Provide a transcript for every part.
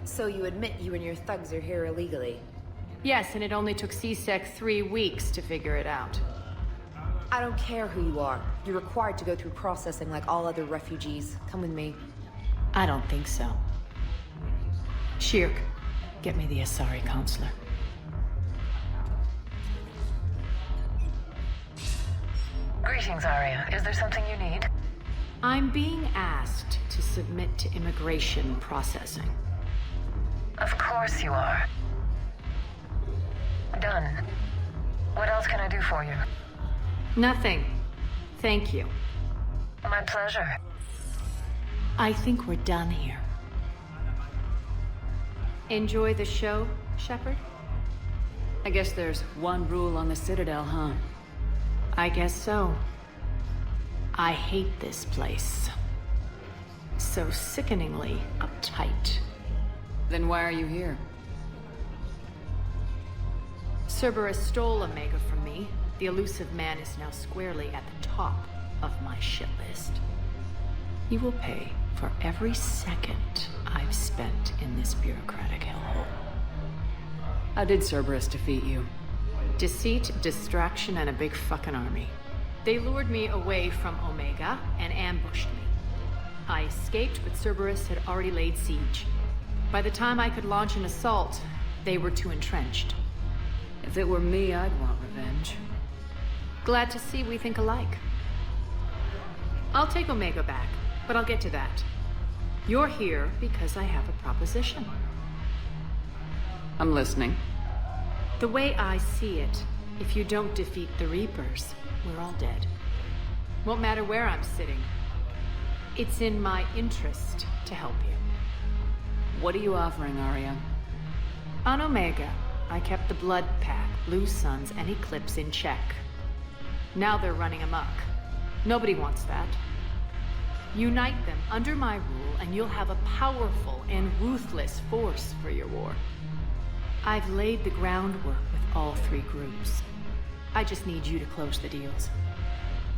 So you admit you and your thugs are here illegally? Yes, and it only took C-Sec 3 weeks to figure it out. I don't care who you are. You're required to go through processing like all other refugees. Come with me. I don't think so. Shirk, get me the Asari counselor. Greetings, Aria. Is there something you need? I'm being asked to submit to immigration processing. Of course you are. Done. What else can I do for you? Nothing. Thank you. My pleasure. I think we're done here. Enjoy the show, Shepard? I guess there's one rule on the Citadel, huh? I guess so. I hate this place. So sickeningly uptight. Then why are you here? Cerberus stole Omega from me. The elusive man is now squarely at the top of my shit list. He will pay for every second I've spent in this bureaucratic hellhole. How did Cerberus defeat you? Deceit, distraction, and a big fucking army. They lured me away from Omega and ambushed me. I escaped, but Cerberus had already laid siege. By the time I could launch an assault, they were too entrenched. If it were me, I'd want revenge. Glad to see we think alike. I'll take Omega back, but I'll get to that. You're here because I have a proposition. I'm listening. The way I see it, if you don't defeat the Reapers, we're all dead. Won't matter where I'm sitting. It's in my interest to help you. What are you offering, Aria? On Omega, I kept the Blood Pack, Blue Suns, and Eclipse in check. Now they're running amok. Nobody wants that. Unite them under my rule, and you'll have a powerful and ruthless force for your war. I've laid the groundwork with all three groups. I just need you to close the deals.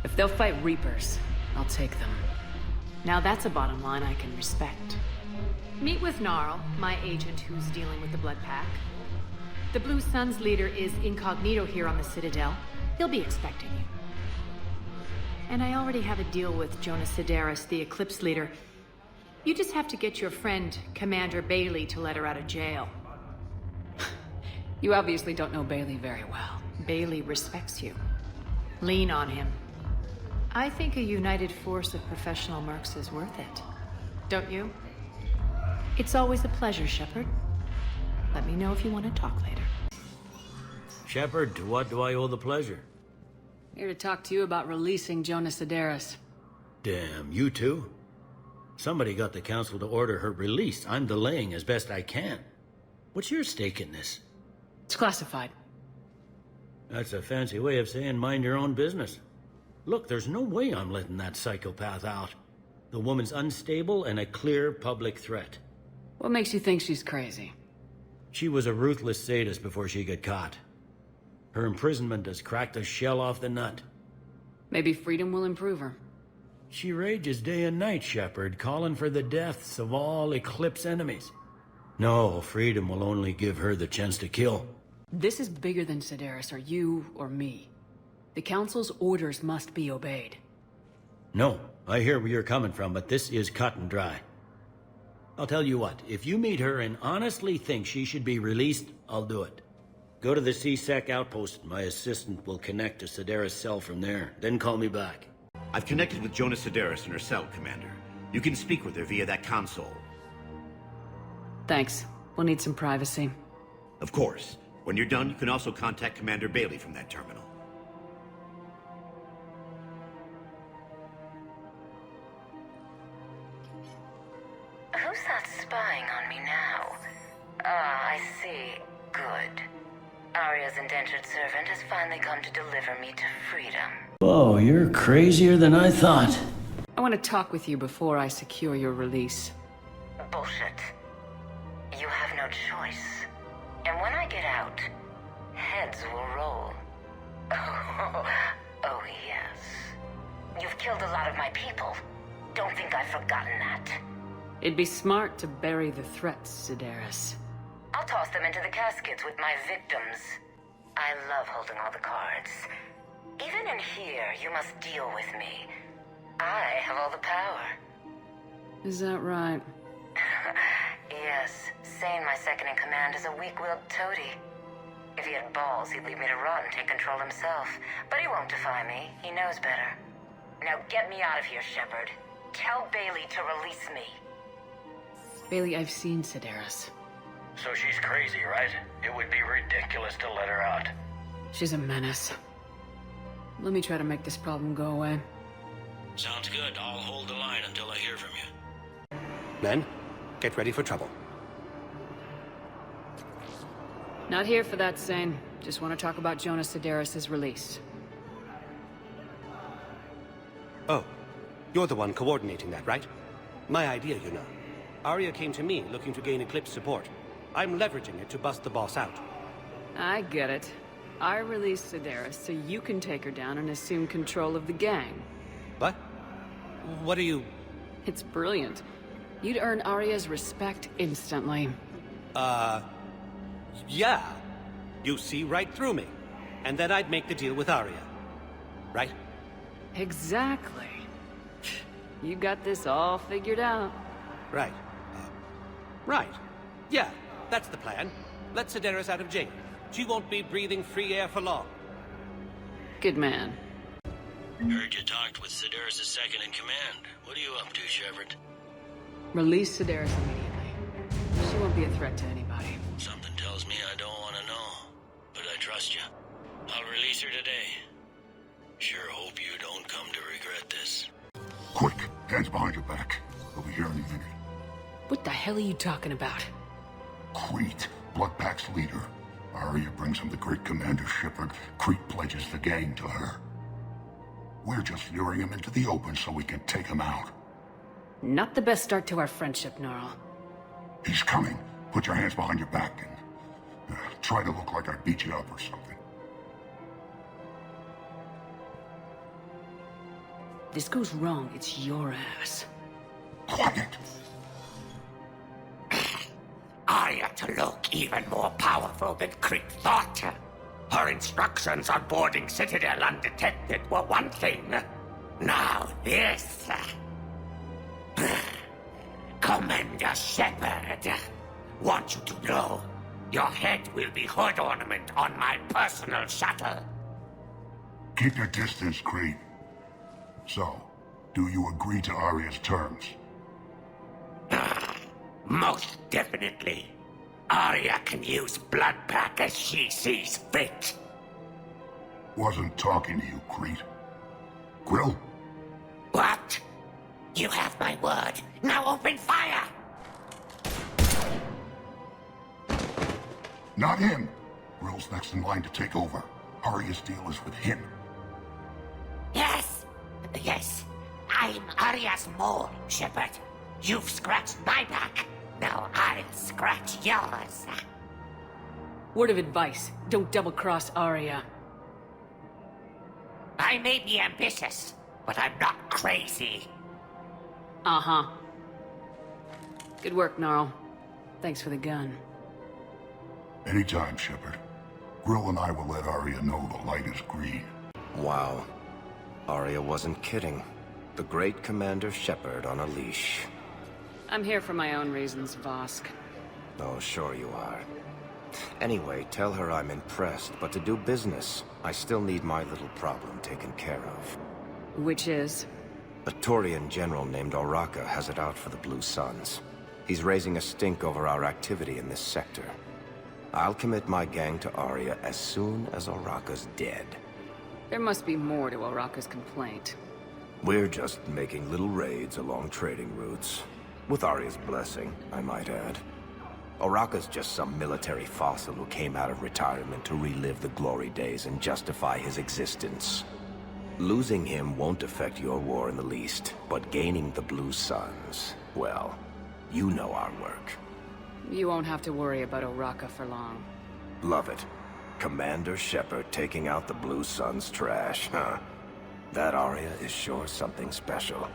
If they'll fight Reapers, I'll take them. Now that's a bottom line I can respect. Meet with Gnarl, my agent who's dealing with the Blood Pack. The Blue Suns leader is incognito here on the Citadel. He'll be expecting you. And I already have a deal with Jonas Sedaris, the Eclipse leader. You just have to get your friend, Commander Bailey, to let her out of jail. You obviously don't know Bailey very well. Bailey respects you. Lean on him. I think a united force of professional mercs is worth it. Don't you? It's always a pleasure, Shepard. Let me know if you want to talk later. Shepard, to what do I owe the pleasure? Here to talk to you about releasing Jonas Sedaris. Damn, you too? Somebody got the council to order her release. I'm delaying as best I can. What's your stake in this? It's classified. That's a fancy way of saying mind your own business. Look, there's no way I'm letting that psychopath out. The woman's unstable and a clear public threat. What makes you think she's crazy? She was a ruthless sadist before she got caught. Her imprisonment has cracked the shell off the nut. Maybe freedom will improve her. She rages day and night, Shepard, calling for the deaths of all Eclipse enemies. No, freedom will only give her the chance to kill. This is bigger than Sedaris or you or me. The Council's orders must be obeyed. No, I hear where you're coming from, but this is cut and dry. I'll tell you what, if you meet her and honestly think she should be released, I'll do it. Go to the C-Sec outpost. My assistant will connect to Sedaris' cell from there. Then call me back. I've connected with Jonas Sedaris in her cell, Commander. You can speak with her via that console. Thanks. We'll need some privacy. Of course. When you're done, you can also contact Commander Bailey from that terminal. Who's that spying on me now? Ah, I see. Good. Aria's indentured servant has finally come to deliver me to freedom. Oh, you're crazier than I thought. I want to talk with you before I secure your release. Bullshit. You have no choice. And when I get out, heads will roll. Oh yes. You've killed a lot of my people. Don't think I've forgotten that. It'd be smart to bury the threats, Sedaris. I'll toss them into the caskets with my victims. I love holding all the cards. Even in here, you must deal with me. I have all the power. Is that right? Yes, Sane, my second-in-command, is a weak-willed toady. If he had balls, he'd leave me to rot and take control himself. But he won't defy me. He knows better. Now get me out of here, Shepard. Tell Bailey to release me. Bailey, I've seen Sedaris. So she's crazy, right? It would be ridiculous to let her out. She's a menace. Let me try to make this problem go away. Sounds good. I'll hold the line until I hear from you. Men, get ready for trouble. Not here for that, Sane. Just want to talk about Jonas Sedaris' release. Oh, you're the one coordinating that, right? My idea, you know. Aria came to me looking to gain Eclipse support. I'm leveraging it to bust the boss out. I get it. I released Sedaris so you can take her down and assume control of the gang. What? What are you... It's brilliant. You'd earn Aria's respect instantly. Yeah. You see right through me. And then I'd make the deal with Aria. Right? Exactly. You got this all figured out. Right. Right. Yeah, that's the plan. Let Sedaris out of jail. She won't be breathing free air for long. Good man. Heard you talked with Sedaris' second-in-command. What are you up to, Shepard? Release Sedaris immediately. She won't be a threat to anybody. Something tells me I don't want to know, but I trust you. I'll release her today. Sure hope you don't come to regret this. Quick, hands behind your back. We'll be here any minute. What the hell are you talking about? Crete, Blood Pack's leader. Aria brings him the great Commander Shepard. Crete pledges the gang to her. We're just luring him into the open so we can take him out. Not the best start to our friendship, Gnarl. He's coming. Put your hands behind your back and try to look like I beat you up or something. This goes wrong, it's your ass. Quiet. Aria T'Loak even more powerful than Crete thought. Her instructions on boarding Citadel undetected were one thing. Now this. Commander Shepard. Want you to know, your head will be hood ornament on my personal shuttle. Keep your distance, Crete. So, do you agree to Aria's terms? Most definitely. Aria can use Blood Pack as she sees fit. Wasn't talking to you, Crete. Grill? What? You have my word. Now open fire! Not him. Grill's next in line to take over. Aria's deal is with him. Yes. Yes. I'm Aria's mole, Shepard. You've scratched my back. Now I'll scratch yours. Word of advice, don't double-cross Aria. I may be ambitious, but I'm not crazy. Uh-huh. Good work, Gnarl. Thanks for the gun. Anytime, Shepard. Grill and I will let Aria know the light is green. Wow. Aria wasn't kidding. The great Commander Shepard on a leash. I'm here for my own reasons, Vosk. Oh, sure you are. Anyway, tell her I'm impressed, but to do business, I still need my little problem taken care of. Which is? A Taurian general named Oraka has it out for the Blue Suns. He's raising a stink over our activity in this sector. I'll commit my gang to Aria as soon as Oraka's dead. There must be more to Oraka's complaint. We're just making little raids along trading routes. With Aria's blessing, I might add. Oraka's just some military fossil who came out of retirement to relive the glory days and justify his existence. Losing him won't affect your war in the least, but gaining the Blue Suns, well, you know our work. You won't have to worry about Oraka for long. Love it. Commander Shepard taking out the Blue Suns trash, huh? That Aria is sure something special.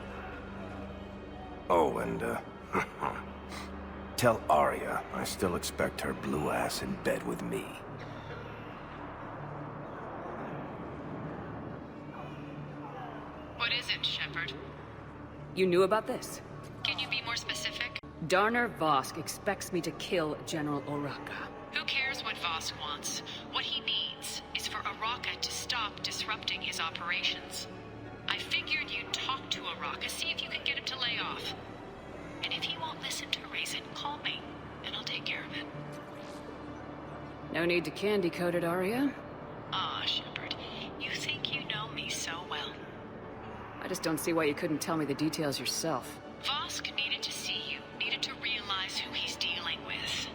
Oh, and, Tell Aria I still expect her blue ass in bed with me. What is it, Shepard? You knew about this? Can you be more specific? Darner Vosk expects me to kill General Oraka. Who cares what Vosk wants? What he needs is for Araka to stop disrupting his operations. I figured you'd talk to Araka, see if you can get him to lay off. And if he won't listen to reason, call me, and I'll take care of it. No need to candy coat it, Aria. Ah, Shepard, you think you know me so well. I just don't see why you couldn't tell me the details yourself. Vosk needed to see you, needed to realize who he's dealing with.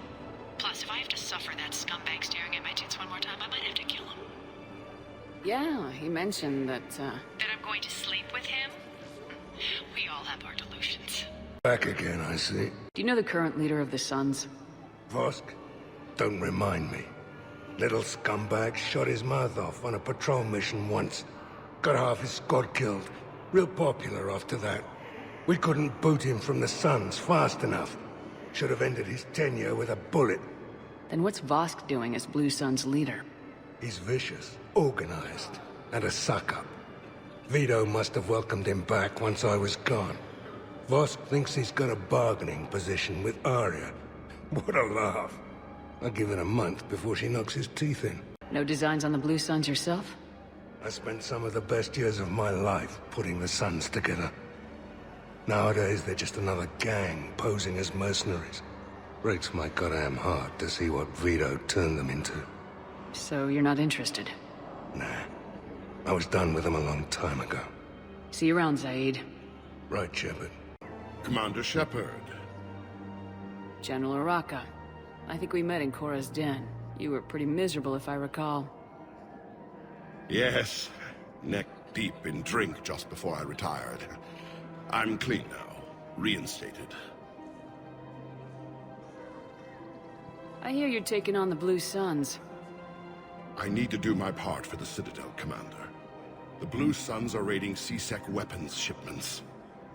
Plus, if I have to suffer that scumbag staring at my tits one more time, I might have to kill him. Yeah, he mentioned that, That I'm going to sleep with him? We all have our delusions. Back again, I see. Do you know the current leader of the Suns? Vosk? Don't remind me. Little scumbag shot his mouth off on a patrol mission once. Got half his squad killed. Real popular after that. We couldn't boot him from the Suns fast enough. Should have ended his tenure with a bullet. Then what's Vosk doing as Blue Sun's leader? He's vicious, organized, and a suck-up. Vito must have welcomed him back once I was gone. Vosk thinks he's got a bargaining position with Aria. What a laugh. I'll give it a month before she knocks his teeth in. No designs on the Blue Suns yourself? I spent some of the best years of my life putting the Suns together. Nowadays, they're just another gang posing as mercenaries. Breaks my goddamn heart to see what Vito turned them into. So you're not interested? Nah. I was done with them a long time ago. See you around, Zaid. Right, Shepard. Commander Shepard. General Araka. I think we met in Cora's den. You were pretty miserable, if I recall. Yes. Neck deep in drink just before I retired. I'm clean now. Reinstated. I hear you're taking on the Blue Suns. I need to do my part for the Citadel, Commander. The Blue Suns are raiding C-Sec weapons shipments.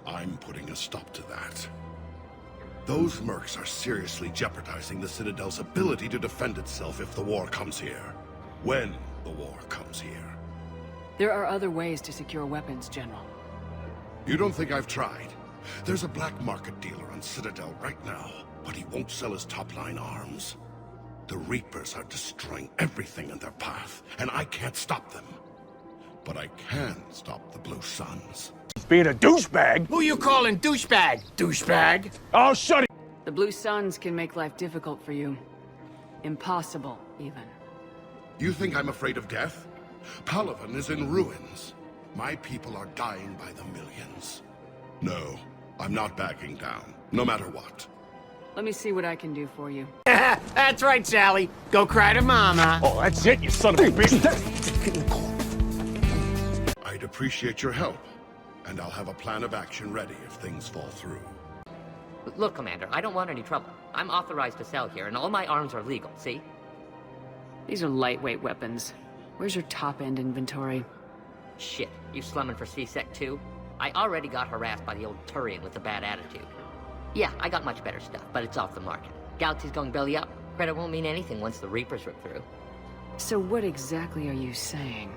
I'm putting a stop to that. Those mercs are seriously jeopardizing the Citadel's ability to defend itself if the war comes here. When the war comes here. There are other ways to secure weapons, General. You don't think I've tried? There's a black market dealer on Citadel right now, but he won't sell his top-line arms. The Reapers are destroying everything in their path, and I can't stop them. But I can stop the Blue Suns. Being a douchebag? Who you calling douchebag, douchebag? Oh, shut it! The Blue Suns can make life difficult for you. Impossible, even. You think I'm afraid of death? Palaven is in ruins. My people are dying by the millions. No, I'm not backing down, no matter what. Let me see what I can do for you. That's right, Sally. Go cry to Mama. Oh, that's it, you son of a bitch! I'd appreciate your help, and I'll have a plan of action ready if things fall through. Look, Commander, I don't want any trouble. I'm authorized to sell here, and all my arms are legal, see? These are lightweight weapons. Where's your top-end inventory? Shit, you slumming for C-Sec too? I already got harassed by the old Turian with a bad attitude. Yeah, I got much better stuff, but it's off the market. Galaxy's going belly up. Credit won't mean anything once the Reapers rip through. So what exactly are you saying?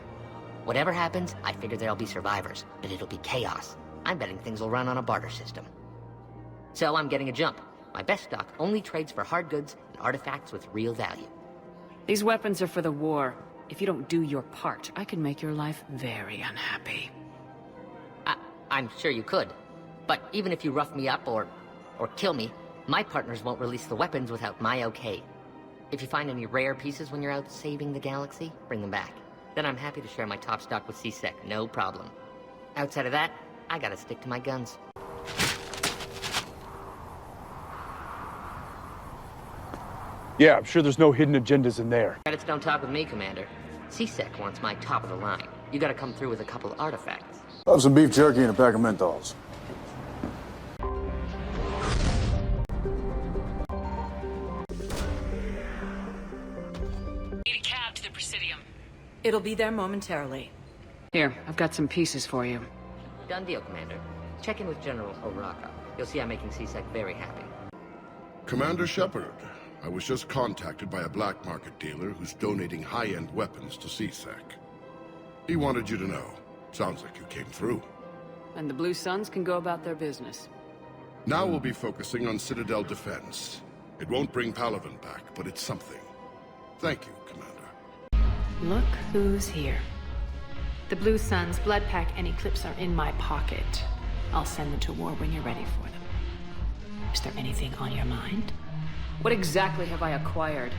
Whatever happens, I figure there'll be survivors, but it'll be chaos. I'm betting things will run on a barter system. So I'm getting a jump. My best stock only trades for hard goods and artifacts with real value. These weapons are for the war. If you don't do your part, I can make your life very unhappy. I'm sure you could. But even if you rough me up or kill me, my partners won't release the weapons without my okay. If you find any rare pieces when you're out saving the galaxy, bring them back. Then I'm happy to share my top stock with C-Sec, no problem. Outside of that, I gotta stick to my guns. Yeah, I'm sure there's no hidden agendas in there. Credits don't talk with me, Commander. C-Sec wants my top of the line. You gotta come through with a couple of artifacts. I'll have some beef jerky and a pack of menthols. Need a cab to the Presidium. It'll be there momentarily. Here, I've got some pieces for you. Done deal, Commander. Check in with General Oraka. You'll see I'm making C-Sec very happy. Commander Shepard, I was just contacted by a black market dealer who's donating high-end weapons to C-Sec. He wanted you to know. Sounds like you came through. And the Blue Suns can go about their business. Now we'll be focusing on Citadel defense. It won't bring Palaven back, but it's something. Thank you, Commander. Look who's here. The Blue Suns, Blood Pack, and Eclipse are in my pocket. I'll send them to war when you're ready for them. Is there anything on your mind? What exactly have I acquired?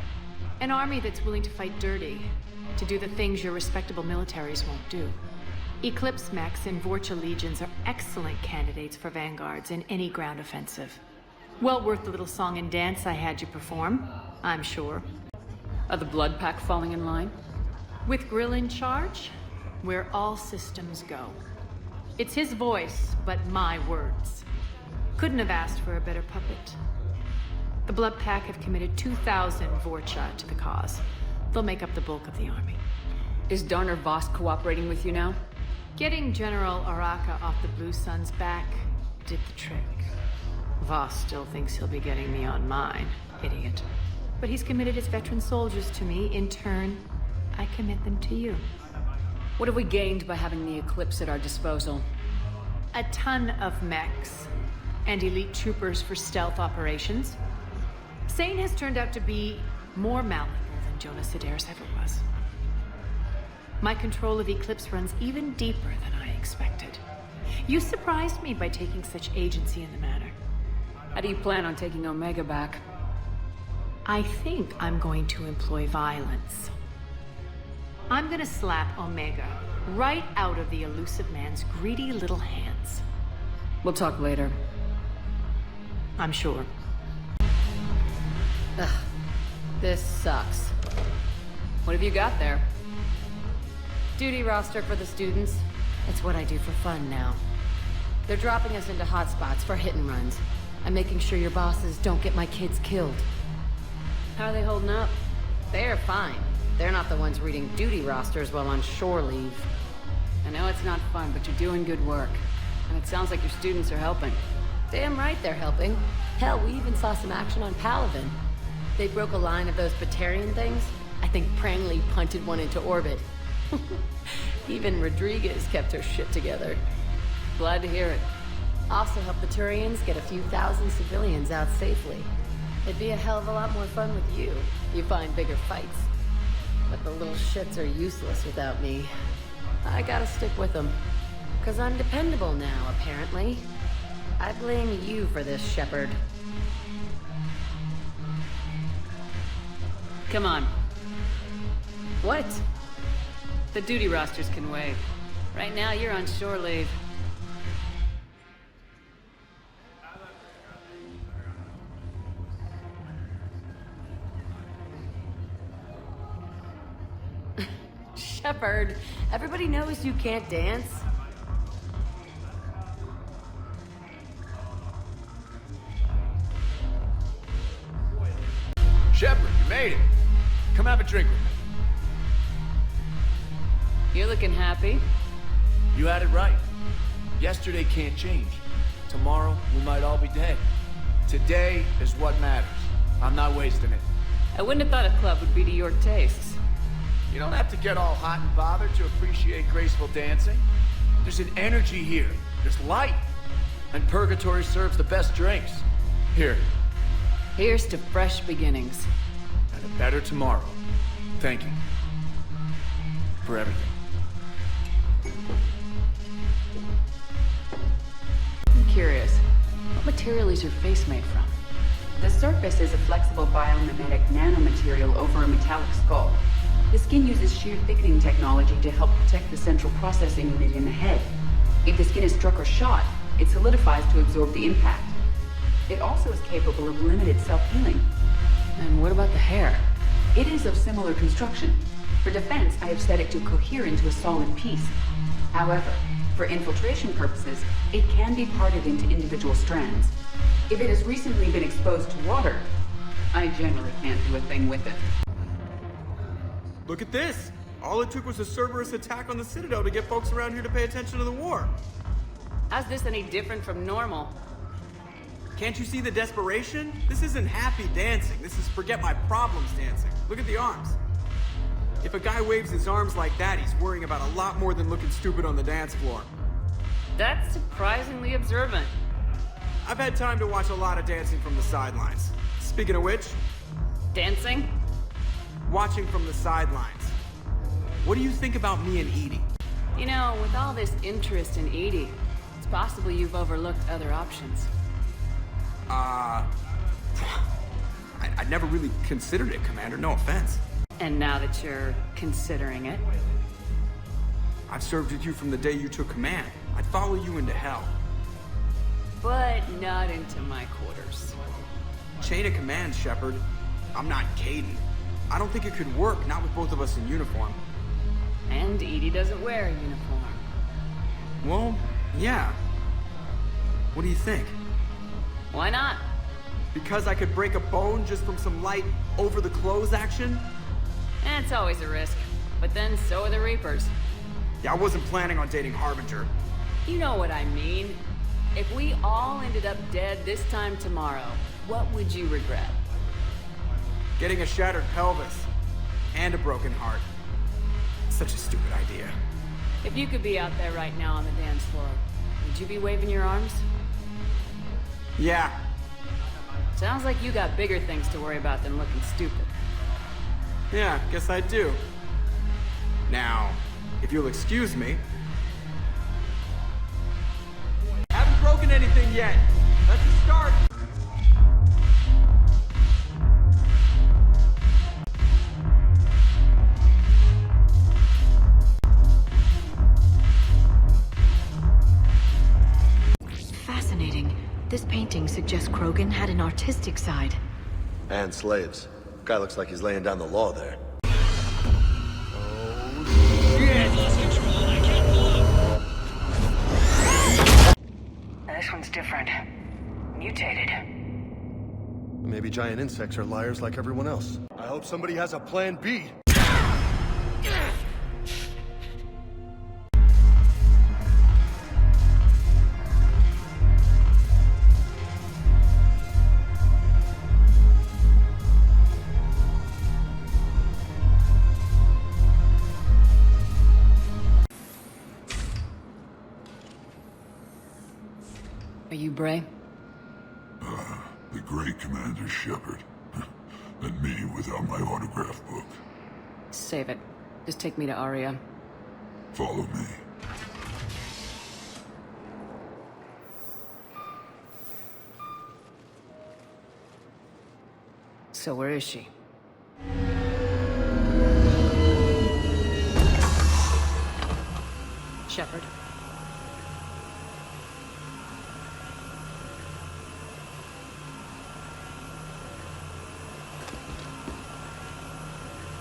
An army that's willing to fight dirty, to do the things your respectable militaries won't do. Eclipse mechs and Vorcha legions are excellent candidates for vanguards in any ground offensive. Well worth the little song and dance I had you perform, I'm sure. Are the Blood Pack falling in line? With Grill in charge, where all systems go. It's his voice, but my words. Couldn't have asked for a better puppet. The Blood Pack have committed 2,000 Vorcha to the cause. They'll make up the bulk of the army. Is Darner Voss cooperating with you now? Getting General Araka off the Blue Suns' back did the trick. Voss still thinks he'll be getting me on mine, idiot. But he's committed his veteran soldiers to me. In turn, I commit them to you. What have we gained by having the Eclipse at our disposal? A ton of mechs and elite troopers for stealth operations. Sane has turned out to be more malleable than Jonas Sedaris ever was. My control of Eclipse runs even deeper than I expected. You surprised me by taking such agency in the matter. How do you plan on taking Omega back? I think I'm going to employ violence. I'm gonna slap Omega right out of the elusive man's greedy little hands. We'll talk later. I'm sure. Ugh. This sucks. What have you got there? Duty roster for the students. It's what I do for fun now. They're dropping us into hotspots for hit and runs. I'm making sure your bosses don't get my kids killed. How are they holding up? They're fine. They're not the ones reading duty rosters while on shore leave. I know it's not fun, but you're doing good work. And it sounds like your students are helping. Damn right they're helping. Hell, we even saw some action on Palaven. They broke a line of those Batarian things. I think Prangley punted one into orbit. Even Rodriguez kept her shit together. Glad to hear it. Also helped the Turians get a few thousand civilians out safely. It'd be a hell of a lot more fun with you. You find bigger fights. But the little shits are useless without me. I gotta stick with them. 'Cause I'm dependable now, apparently. I blame you for this, Shepard. Come on. What? The duty rosters can wait. Right now, you're on shore leave. Shepard, everybody knows you can't dance. Shepard, you made it. Come have a drink with me. You're looking happy. You had it right. Yesterday can't change. Tomorrow, we might all be dead. Today is what matters. I'm not wasting it. I wouldn't have thought a club would be to your tastes. You don't have to get all hot and bothered to appreciate graceful dancing. There's an energy here. There's light. And Purgatory serves the best drinks. Here. Here's to fresh beginnings. And a better tomorrow. Thank you. For everything. I'm curious. What material is your face made from? The surface is a flexible biomimetic nanomaterial over a metallic skull. The skin uses shear thickening technology to help protect the central processing unit in the head. If the skin is struck or shot, it solidifies to absorb the impact. It also is capable of limited self-healing. And what about the hair? It is of similar construction. For defense, I have set it to cohere into a solid piece. However, for infiltration purposes, it can be parted into individual strands. If it has recently been exposed to water, I generally can't do a thing with it. Look at this! All it took was a Cerberus attack on the Citadel to get folks around here to pay attention to the war. How's this any different from normal? Can't you see the desperation? This isn't happy dancing. This is forget my problems dancing. Look at the arms. If a guy waves his arms like that, he's worrying about a lot more than looking stupid on the dance floor. That's surprisingly observant. I've had time to watch a lot of dancing from the sidelines. Speaking of which... Dancing? Watching from the sidelines. What do you think about me and Edie? You know, with all this interest in Edie, it's possible you've overlooked other options. I never really considered it, Commander, no offense. And now that you're considering it? I've served with you from the day you took command. I'd follow you into hell. But not into my quarters. Chain of command, Shepard. I'm not Caden. I don't think it could work, not with both of us in uniform. And Edie doesn't wear a uniform. Well, yeah. What do you think? Why not? Because I could break a bone just from some light over-the-clothes action? It's always a risk. But then so are the Reapers. Yeah, I wasn't planning on dating Harbinger. You know what I mean. If we all ended up dead this time tomorrow, what would you regret? Getting a shattered pelvis. And a broken heart. Such a stupid idea. If you could be out there right now on the dance floor, would you be waving your arms? Yeah. Sounds like you got bigger things to worry about than looking stupid. Yeah, guess I do. Now, if you'll excuse me... Haven't broken anything yet. That's a start. Fascinating. This painting suggests Krogan had an artistic side. And slaves. Guy looks like he's laying down the law there. This one's different. Mutated. Maybe giant insects are liars like everyone else. I hope somebody has a plan B. Are you Bray? The great Commander Shepard. And me without my autograph book. Save it. Just take me to Aria. Follow me. So where is she? Shepard.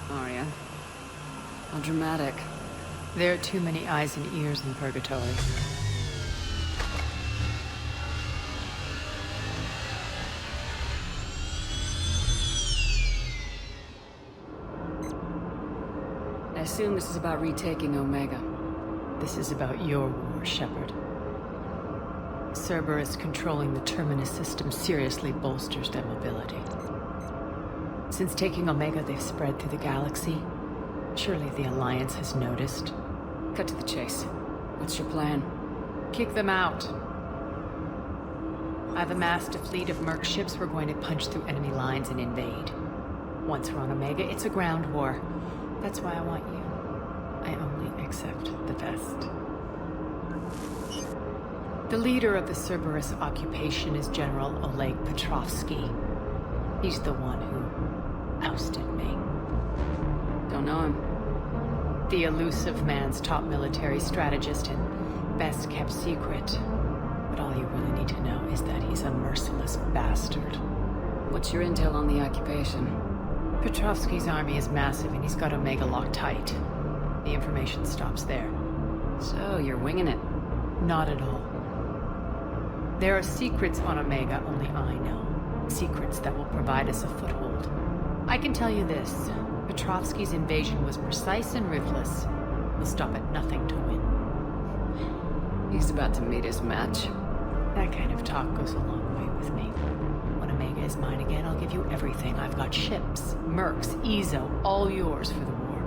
Aria. How dramatic. There are too many eyes and ears in Purgatory. I assume this is about retaking Omega. This is about your war, Shepard. Cerberus controlling the Terminus system seriously bolsters their mobility. Since taking Omega, they've spread through the galaxy. Surely the Alliance has noticed. Cut to the chase. What's your plan? Kick them out. I've amassed a fleet of merc ships. We're going to punch through enemy lines and invade. Once we're on Omega, it's a ground war. That's why I want you. I only accept the best. The leader of the Cerberus occupation is General Oleg Petrovsky. He's the one who ousted me. Don't know him. The elusive man's top military strategist and best kept secret. But all you really need to know is that he's a merciless bastard. What's your intel on the occupation? Petrovsky's army is massive and he's got Omega locked tight. The information stops there. So, you're winging it? Not at all. There are secrets on Omega only I know. Secrets that will provide us a foothold. I can tell you this. Petrovsky's invasion was precise and ruthless. He'll stop at nothing to win. He's about to meet his match. That kind of talk goes a long way with me. When Omega is mine again, I'll give you everything. I've got ships, mercs, Ezo, all yours for the war.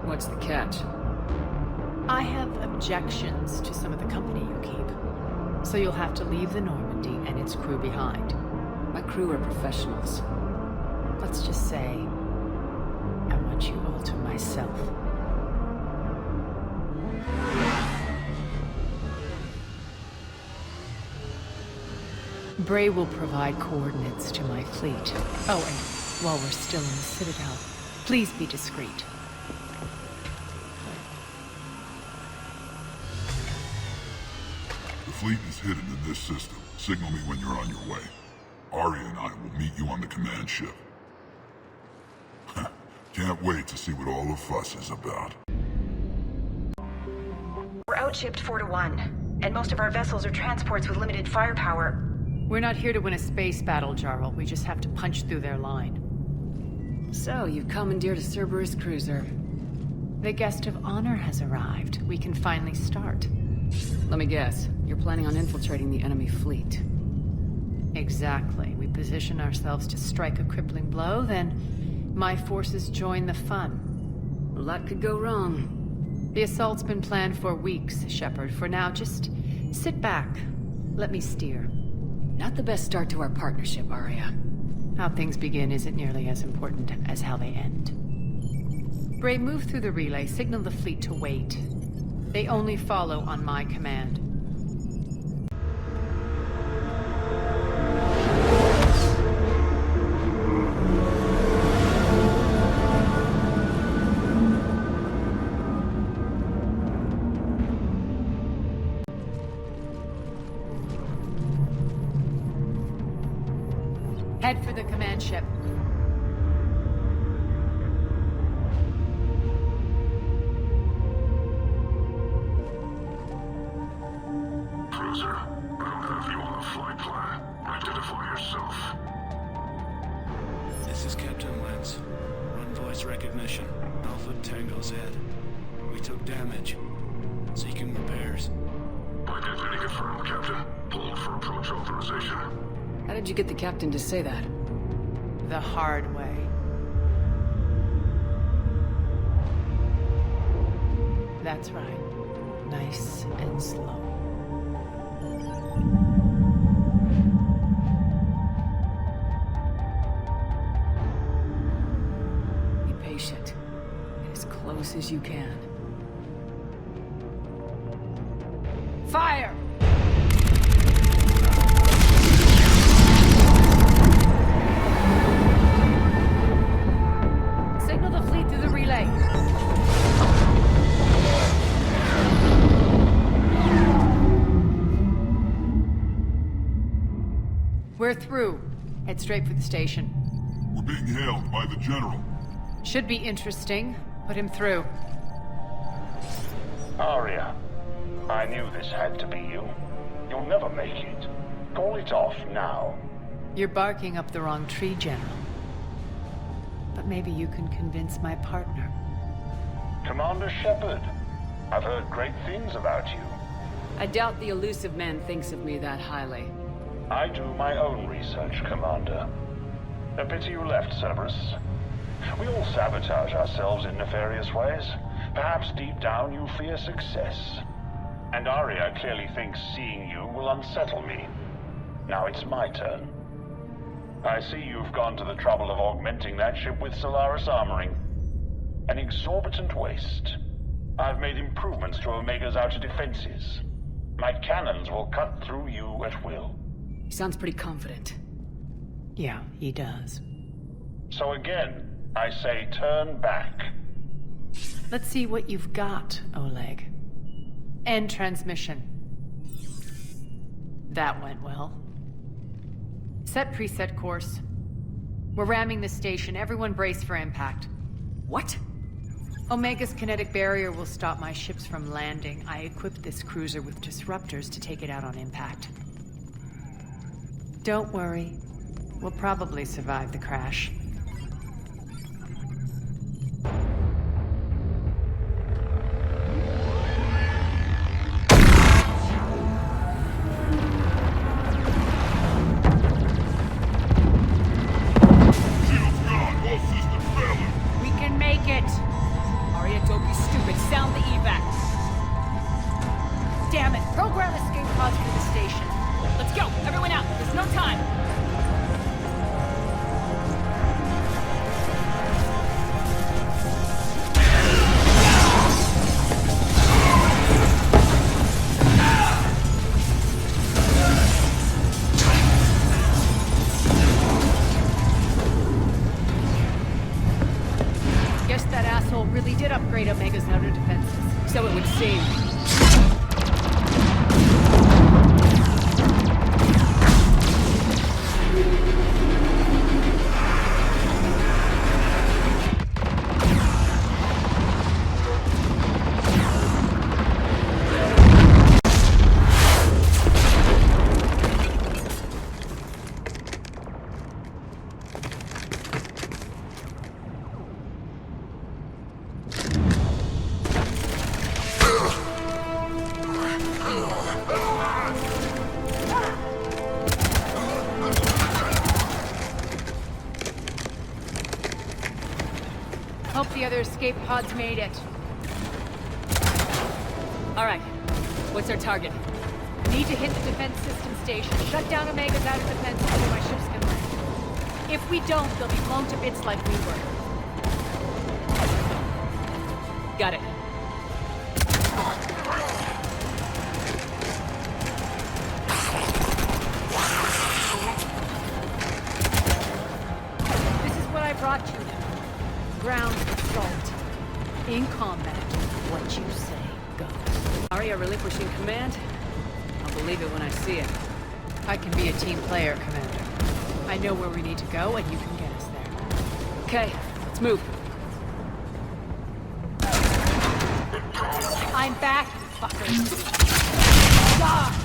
What's the catch? I have objections to some of the company you keep. So you'll have to leave the Normandy and its crew behind. My crew are professionals. Let's just say, I want you all to myself. Bray will provide coordinates to my fleet. Oh, and while we're still in the Citadel, please be discreet. The fleet is hidden in this system. Signal me when you're on your way. Aria and I will meet you on the command ship. Can't wait to see what all the fuss is about. We're outshipped 4-1, and most of our vessels are transports with limited firepower. We're not here to win a space battle, Jarl. We just have to punch through their line. So, you've commandeered a Cerberus cruiser. The guest of honor has arrived. We can finally start. Let me guess. You're planning on infiltrating the enemy fleet. Exactly. We position ourselves to strike a crippling blow, then my forces join the fun. A lot could go wrong. The assault's been planned for weeks, Shepard. For now, just sit back. Let me steer. Not the best start to our partnership, Aria. How things begin isn't nearly as important as how they end. Bray, move through the relay. Signal the fleet to wait. They only follow on my command. Head for the command ship. Cruiser, I don't have you on the flight plan. Identify yourself. This is Captain Lance. Run voice recognition. Alpha Tango Z. We took damage. Seeking repairs. Identity confirmed, Captain. Hold for approach authorization. How did you get the captain to say that? The hard way. That's right. Nice and slow. Be patient. Get as close as you can. Fire! Signal the fleet through the relay. We're through. Head straight for the station. We're being hailed by the General. Should be interesting. Put him through. Aria, I knew this had to be you. You'll never make it. Call it off now. You're barking up the wrong tree, General. But maybe you can convince my partner. Commander Shepard, I've heard great things about you. I doubt the elusive man thinks of me that highly. I do my own research, Commander. A pity you left, Cerberus. We all sabotage ourselves in nefarious ways. Perhaps deep down you fear success. And Aria clearly thinks seeing you will unsettle me. Now it's my turn. I see you've gone to the trouble of augmenting that ship with Solaris armoring. An exorbitant waste. I've made improvements to Omega's outer defenses. My cannons will cut through you at will. He sounds pretty confident. Yeah, he does. So again, I say turn back. Let's see what you've got, Oleg. End transmission. That went well. Set preset course. We're ramming the station. Everyone brace for impact. What? Omega's kinetic barrier will stop my ships from landing. I equipped this cruiser with disruptors to take it out on impact. Don't worry. We'll probably survive the crash. asshole really did upgrade Omega's outer defenses. So it would seem. Hope the other escape pods made it. Alright. What's our target? Need to hit the defense system station. Shut down Omega's outer defense before my ships can land. If we don't, they'll be blown to bits like we were. Got it. This is what I brought you. Ground assault. In combat, what you say goes. Aria relinquishing command? I'll believe it when I see it. I can be a team player, Commander. I know where we need to go, and you can get us there. Okay, let's move. I'm back, you fuckers. Ah!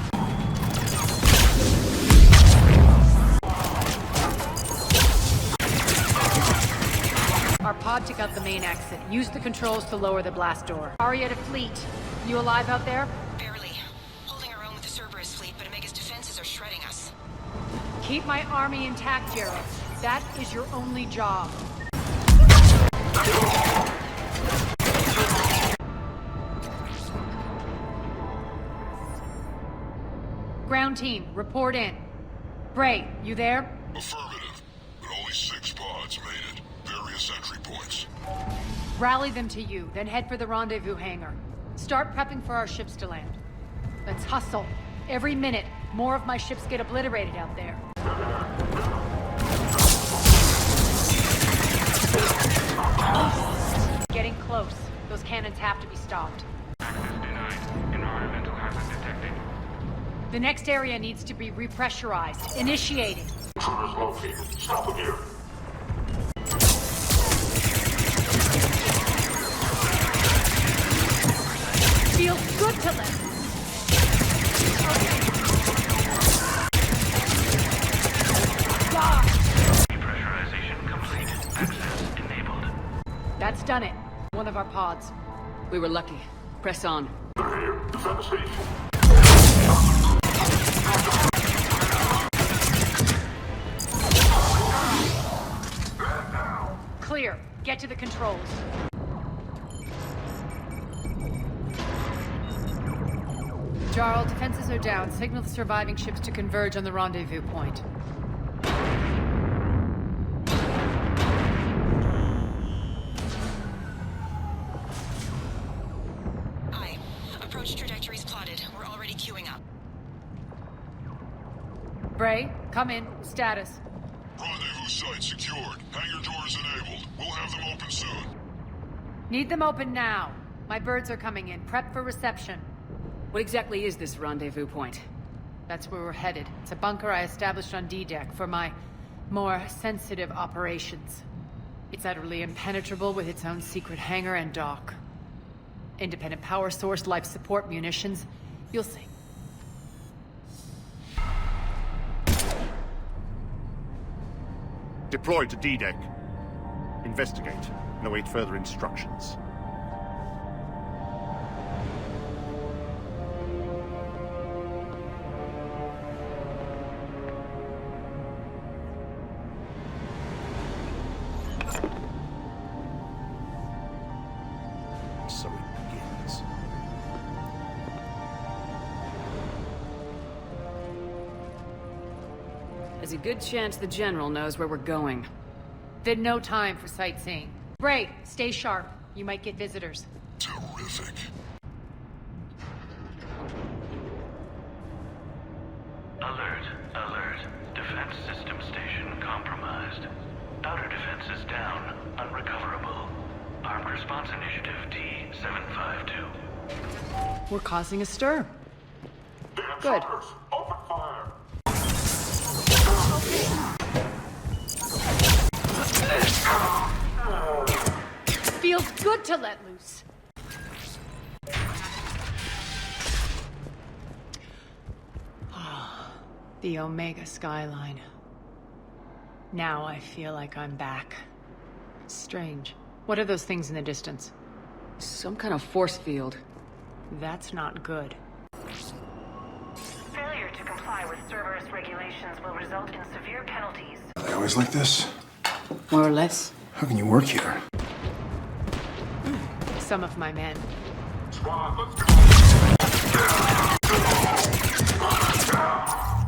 Our pod took out the main exit. Use the controls to lower the blast door. Aria to fleet. You alive out there? Barely. Holding our own with the Cerberus fleet, but Omega's defenses are shredding us. Keep my army intact, Gerald. That is your only job. Ground team, report in. Bray, you there? Affirmative, but only 6 pods made it. Various entry points. Rally them to you, then head for the rendezvous hangar. Start prepping for our ships to land. Let's hustle. Every minute, more of my ships get obliterated out there. Getting close. Those cannons have to be stopped. Access denied. Environmental hazard detected. The next area needs to be repressurized. Initiating. Intruders located. Stop them here. Feels good to live. Depressurization complete. Access enabled. That's done it. One of our pods. We were lucky. Press on. They're here. Defend the station. Clear. Get to the controls. Jarl, defenses are down. Signal the surviving ships to converge on the rendezvous point. Aye. Approach trajectories plotted. We're already queuing up. Bray, come in. Status. Rendezvous site secured. Hangar doors enabled. We'll have them open soon. Need them open now. My birds are coming in. Prep for reception. What exactly is this rendezvous point? That's where we're headed. It's a bunker I established on D-Deck for my more sensitive operations. It's utterly impenetrable with its own secret hangar and dock. Independent power source, life support, munitions. You'll see. Deploy to D-Deck. Investigate and await further instructions. So it begins. There's a good chance the General knows where we're going. Then no time for sightseeing. Bray, stay sharp. You might get visitors. Terrific. Alert, alert. Defense system station compromised. Outer defenses down, unrecoverable. Armed Response Initiative D752. We're causing a stir. Good. Open fire! Feels good to let loose. The Omega skyline. Now I feel like I'm back. Strange. What are those things in the distance? Some kind of force field. That's not good. Failure to comply with Cerberus regulations will result in severe penalties. Are they always like this? More or less. How can you work here? Some of my men.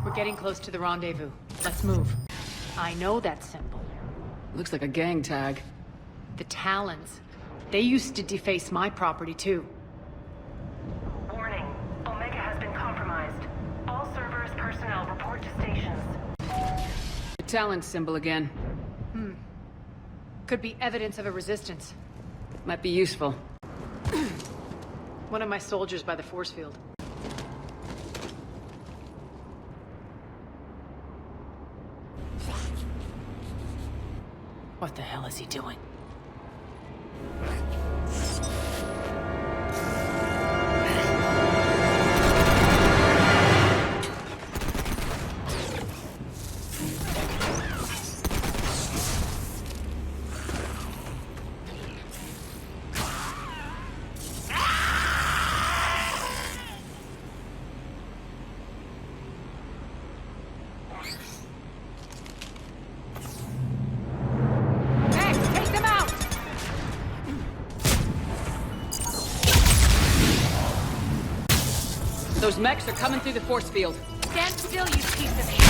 We're getting close to the rendezvous. Let's move. I know that symbol. Looks like a gang tag. The Talons. They used to deface my property too. Warning. Omega has been compromised. All Cerberus personnel report to stations. The Talon symbol again. Could be evidence of a resistance. Might be useful. One of my soldiers by the force field. What the hell is he doing? Those mechs are coming through the force field. Stand still, you piece of shit!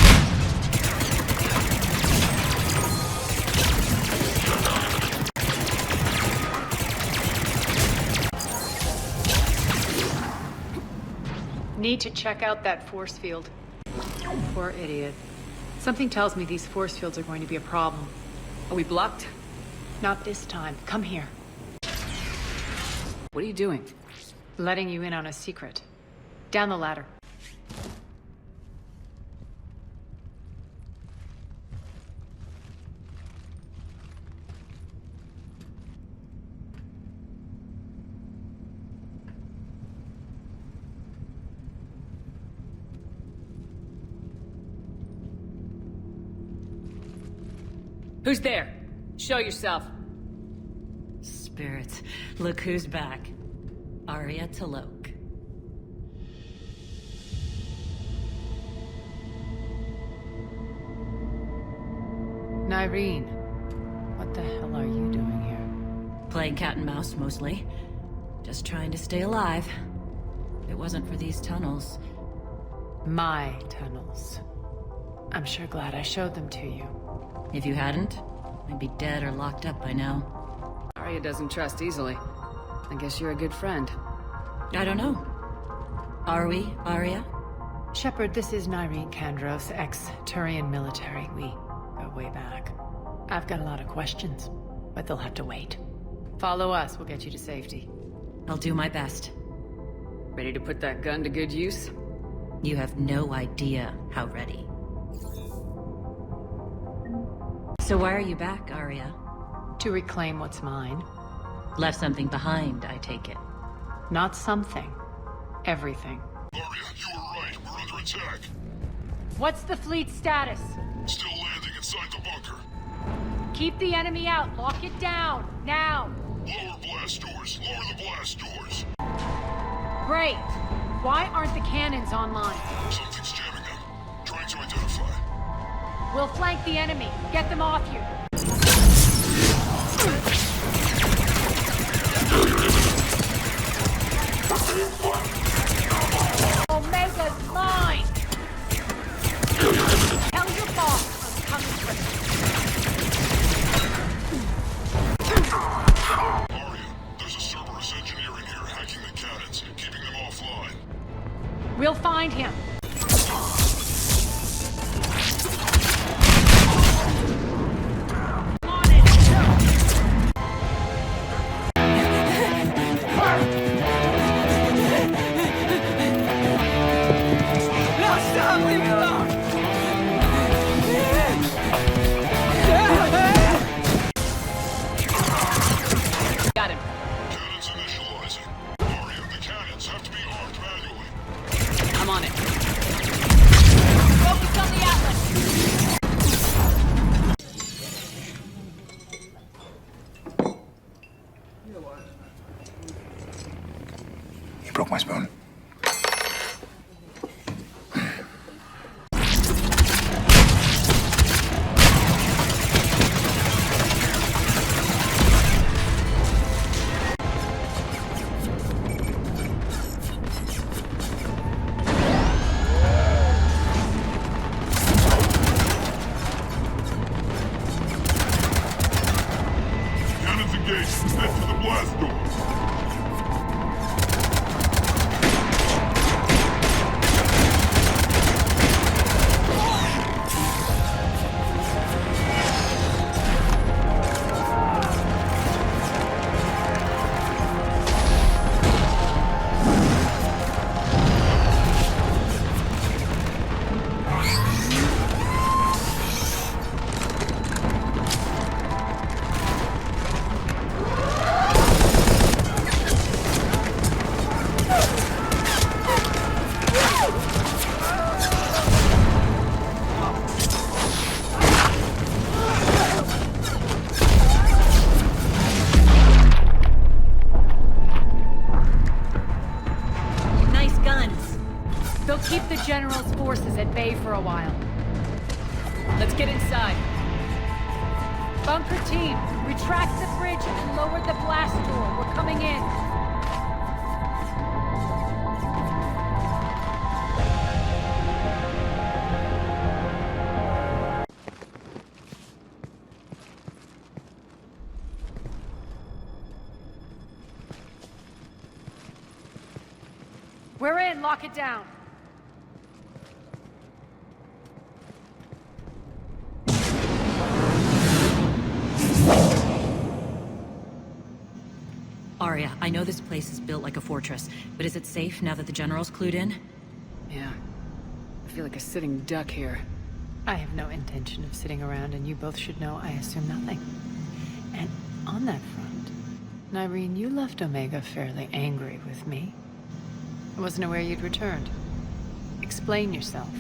Need to check out that force field. Poor idiot. Something tells me these force fields are going to be a problem. Are we blocked? Not this time. Come here. What are you doing? Letting you in on a secret. Down the ladder. Who's there? Show yourself. Spirits, look who's back. Aria T'Loak. Nyreen, what the hell are you doing here? Playing cat and mouse, mostly. Just trying to stay alive. If it wasn't for these tunnels. My tunnels. I'm sure glad I showed them to you. If you hadn't, I'd be dead or locked up by now. Aria doesn't trust easily. I guess you're a good friend. I don't know. Are we, Aria? Shepard, this is Nyreen Kandros, ex-Turian military. We go way back. I've got a lot of questions, but they'll have to wait. Follow us, we'll get you to safety. I'll do my best. Ready to put that gun to good use? You have no idea how ready. So why are you back, Aria? To reclaim what's mine. Left something behind, I take it. Not something. Everything. Aria, you were right. We're under attack. What's the fleet's status? Still landing inside the bunker. Keep the enemy out. Lock it down. Now. Lower blast doors. Lower the blast doors. Great. Why aren't the cannons online? Something's jamming them. Trying to identify. We'll flank the enemy. Get them off you. Omega's mine! Tell your boss I'm coming for Aria, there's a Cerberus engineer in here hacking the cannons, keeping them offline. We'll find him. broke my spoon. Cannons engaged. Head to the blast door. Nice guns. They'll keep the General's forces at bay for a while. Let's get inside. Bunker team, retract the bridge and lower the blast door. We're coming in. We're in. Lock it down. Aria, I know this place is built like a fortress, but is it safe now that the General's clued in? Yeah. I feel like a sitting duck here. I have no intention of sitting around, and you both should know I assume nothing. And on that front, Nyreen, you left Omega fairly angry with me. I wasn't aware you'd returned. Explain yourself.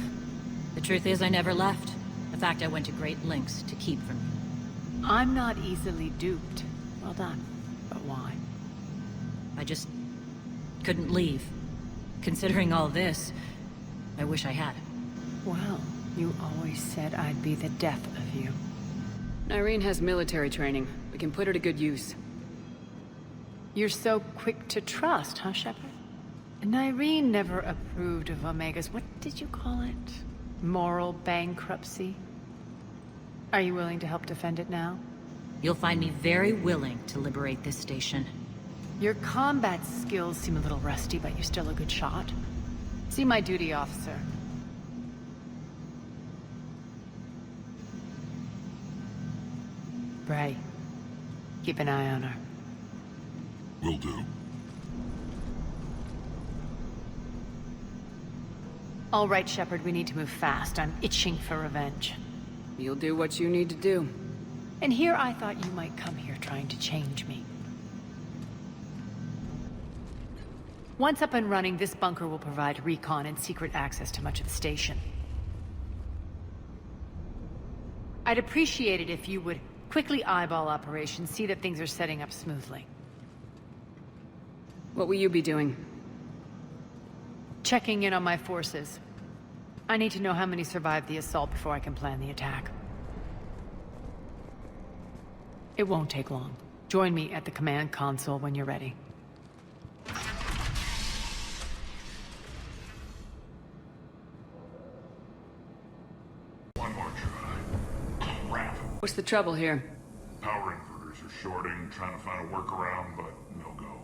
The truth is, I never left. In fact, I went to great lengths to keep from you. I'm not easily duped. Well done. But why? I just couldn't leave. Considering all this, I wish I had. Well, you always said I'd be the death of you. Nyreen has military training. We can put her to good use. You're so quick to trust, huh, Shepard? Nyreen never approved of Omega's, what did you call it? Moral bankruptcy? Are you willing to help defend it now? You'll find me very willing to liberate this station. Your combat skills seem a little rusty, but you're still a good shot. See my duty officer. Bray, keep an eye on her. Will do. All right, Shepard, we need to move fast. I'm itching for revenge. You'll do what you need to do. And here I thought you might come here trying to change me. Once up and running, this bunker will provide recon and secret access to much of the station. I'd appreciate it if you would quickly eyeball operations, see that things are setting up smoothly. What will you be doing? Checking in on my forces. I need to know how many survived the assault before I can plan the attack. It won't take long. Join me at the command console when you're ready. One more try. Crap. What's the trouble here? Power inverters are shorting, trying to find a workaround, but no go.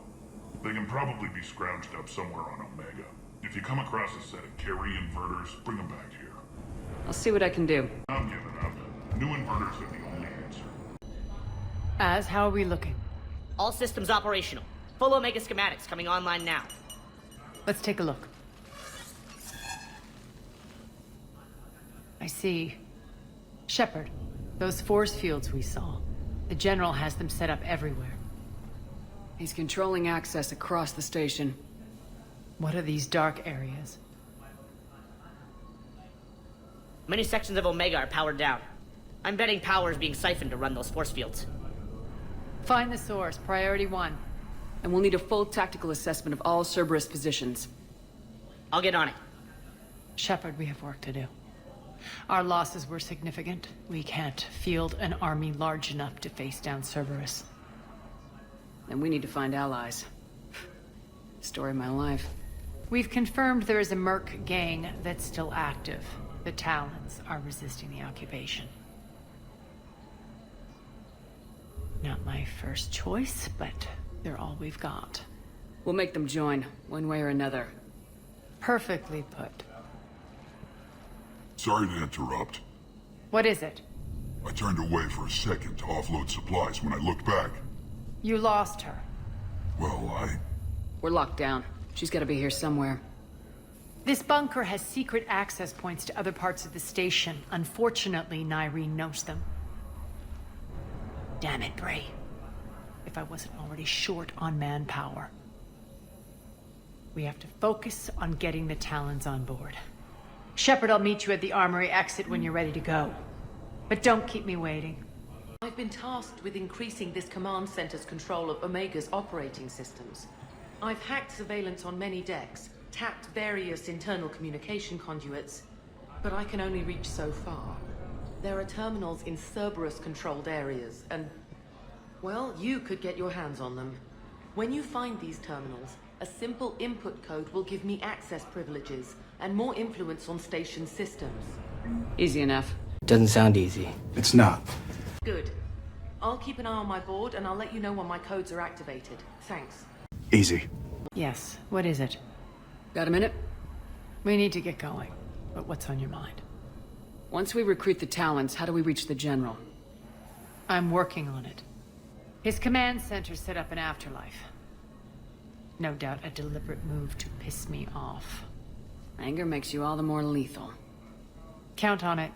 They can probably be scrounged up somewhere on Omega. If you come across a set of carry inverters, bring them back here. I'll see what I can do. I'm giving up. New inverters are the only answer. How are we looking? All systems operational. Full Omega schematics coming online now. Let's take a look. I see. Shepard, those force fields we saw. The General has them set up everywhere. He's controlling access across the station. What are these dark areas? Many sections of Omega are powered down. I'm betting power is being siphoned to run those force fields. Find the source, priority 1. And we'll need a full tactical assessment of all Cerberus positions. I'll get on it. Shepard, we have work to do. Our losses were significant. We can't field an army large enough to face down Cerberus. And we need to find allies. Story of my life. We've confirmed there is a merc gang that's still active. The Talons are resisting the occupation. Not my first choice, but they're all we've got. We'll make them join, one way or another. Perfectly put. Sorry to interrupt. What is it? I turned away for a second to offload supplies when I looked back. You lost her. Well, We're locked down. She's gotta be here somewhere. This bunker has secret access points to other parts of the station. Unfortunately, Nyreen knows them. Damn it, Bray. If I wasn't already short on manpower. We have to focus on getting the Talons on board. Shepard, I'll meet you at the armory exit when you're ready to go. But don't keep me waiting. I've been tasked with increasing this command center's control of Omega's operating systems. I've hacked surveillance on many decks, tapped various internal communication conduits, but I can only reach so far. There are terminals in Cerberus-controlled areas, and, well, you could get your hands on them. When you find these terminals, a simple input code will give me access privileges and more influence on station systems. Easy enough. Doesn't sound easy. It's not. Good. I'll keep an eye on my board, and I'll let you know when my codes are activated. Thanks. Easy. Yes, what is it? Got a minute? We need to get going. But what's on your mind? Once we recruit the Talons, how do we reach the General? I'm working on it. His command center set up an afterlife. No doubt a deliberate move to piss me off. Anger makes you all the more lethal. Count on it.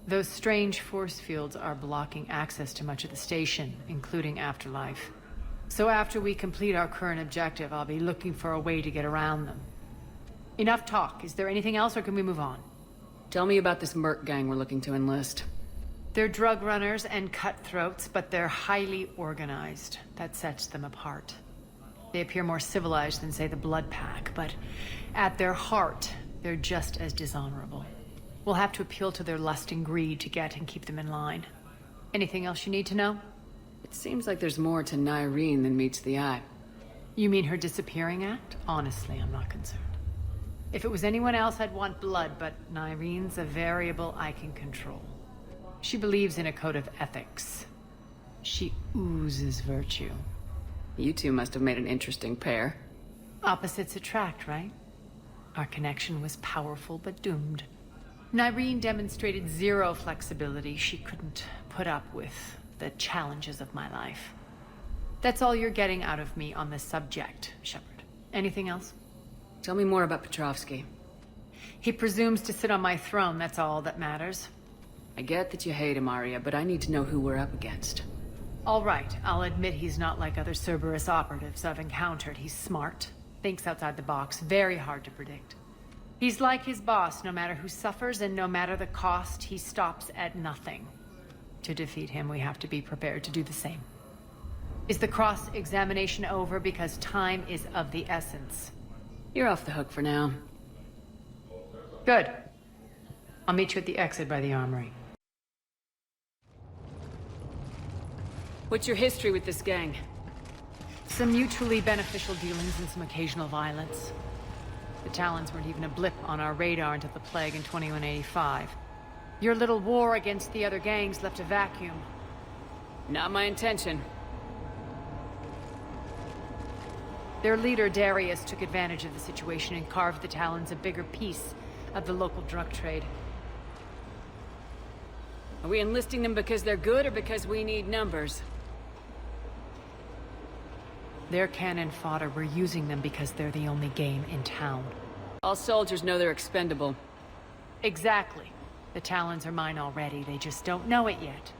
Those strange force fields are blocking access to much of the station, including Afterlife. So after we complete our current objective, I'll be looking for a way to get around them. Enough talk. Is there anything else, or can we move on? Tell me about this merc gang we're looking to enlist. They're drug runners and cutthroats, but they're highly organized. That sets them apart. They appear more civilized than, say, the Blood Pack, but at their heart, they're just as dishonorable. We'll have to appeal to their lust and greed to get and keep them in line. Anything else you need to know? It seems like there's more to Nyreen than meets the eye. You mean her disappearing act? Honestly, I'm not concerned. If it was anyone else, I'd want blood, but Nyreen's a variable I can control. She believes in a code of ethics. She oozes virtue. You two must have made an interesting pair. Opposites attract, right? Our connection was powerful but doomed. Nyreen demonstrated zero flexibility. She couldn't put up with the challenges of my life. That's all you're getting out of me on this subject, Shepard. Anything else? Tell me more about Petrovsky. He presumes to sit on my throne, that's all that matters. I get that you hate him, Aria, but I need to know who we're up against. All right, I'll admit he's not like other Cerberus operatives I've encountered. He's smart, thinks outside the box, very hard to predict. He's like his boss, no matter who suffers and no matter the cost, he stops at nothing. To defeat him, we have to be prepared to do the same. Is the cross-examination over? Because time is of the essence. You're off the hook for now. Good. I'll meet you at the exit by the armory. What's your history with this gang? Some mutually beneficial dealings and some occasional violence. The Talons weren't even a blip on our radar until the plague in 2185. Your little war against the other gangs left a vacuum. Not my intention. Their leader, Darius, took advantage of the situation and carved the Talons a bigger piece of the local drug trade. Are we enlisting them because they're good or because we need numbers? They're cannon fodder. We're using them because they're the only game in town. All soldiers know they're expendable. Exactly. The Talons are mine already. They just don't know it yet.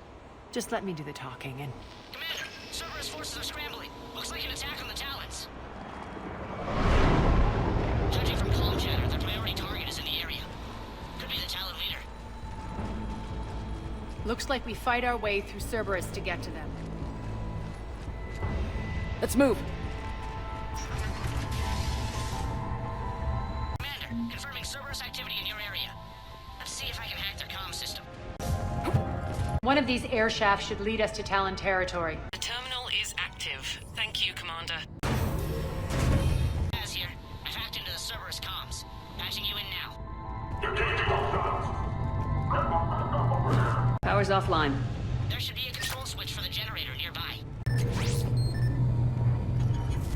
Just let me do the talking and... Commander, Cerberus forces are scrambling. Looks like an attack on the Talons. Judging from comm chatter, their priority target is in the area. Could be the Talon leader. Looks like we fight our way through Cerberus to get to them. Let's move. Commander, confirming Cerberus activity in your area. Let's see if I can hack their comm system. One of these air shafts should lead us to Talon territory. The terminal is active. Thank you, Commander. As here, I've hacked into the Cerberus comms. Patching you in now. Power's offline. There should be a control switch for the generator nearby.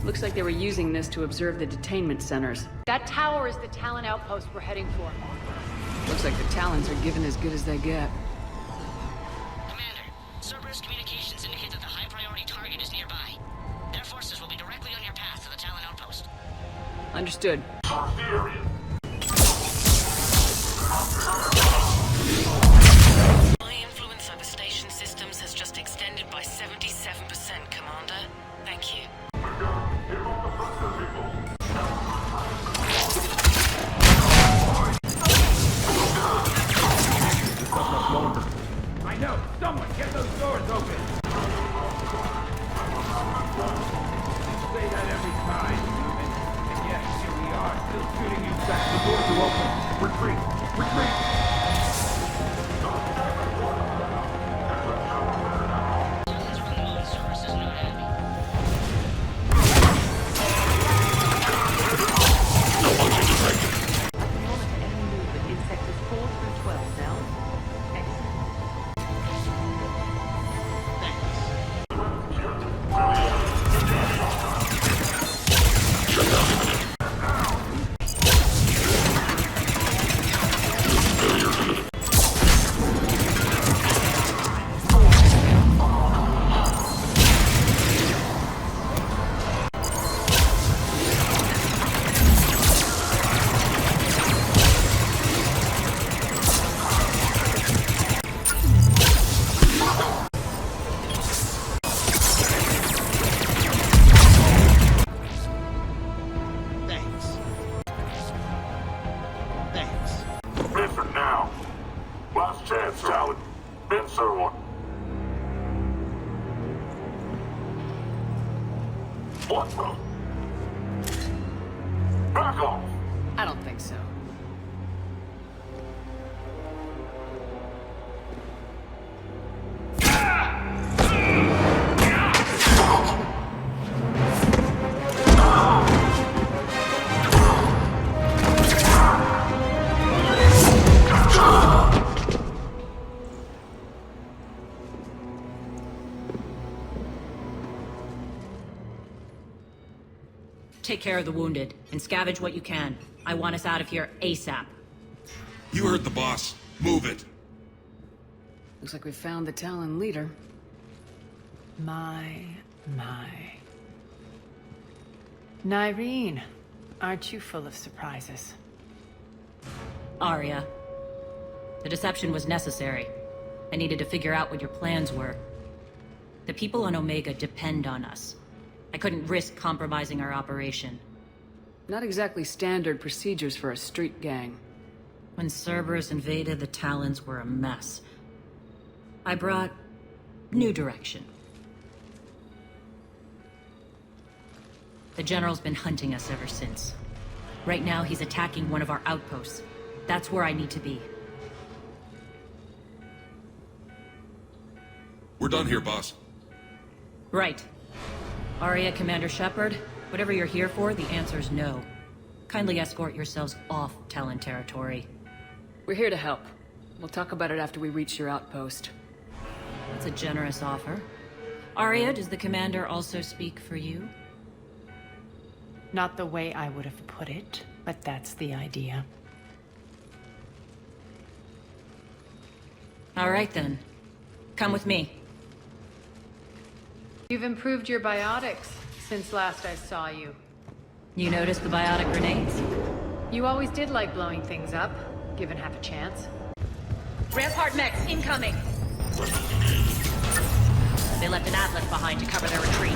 Looks like they were using this to observe the detainment centers. That tower is the Talon outpost we're heading for. Looks like the Talons are given as good as they get. Commander, Cerberus communications indicate that the high-priority target is nearby. Their forces will be directly on your path to the Talon outpost. Understood. My influence over station systems has just extended by 77%, Commander. Thank you. I know! Someone get those doors open! Say that every time, human. And yet, here we are, still shooting you back. The doors are open. Retreat! Retreat! What the? Back off! I don't think so. Take care of the wounded, and scavenge what you can. I want us out of here ASAP. You heard the boss. Move it. Looks like we found the Talon leader. My. Nyreen, aren't you full of surprises? Aria. The deception was necessary. I needed to figure out what your plans were. The people on Omega depend on us. I couldn't risk compromising our operation. Not exactly standard procedures for a street gang. When Cerberus invaded, the Talons were a mess. I brought new direction. The General's been hunting us ever since. Right now, he's attacking one of our outposts. That's where I need to be. We're done here, boss. Right. Aria, Commander Shepard, whatever you're here for, the answer's no. Kindly escort yourselves off Talon territory. We're here to help. We'll talk about it after we reach your outpost. That's a generous offer. Aria, does the Commander also speak for you? Not the way I would have put it, but that's the idea. All right then. Come with me. You've improved your biotics since last I saw you. You noticed the biotic grenades? You always did like blowing things up, given half a chance. Rampart mechs incoming! They left an atlas behind to cover their retreat.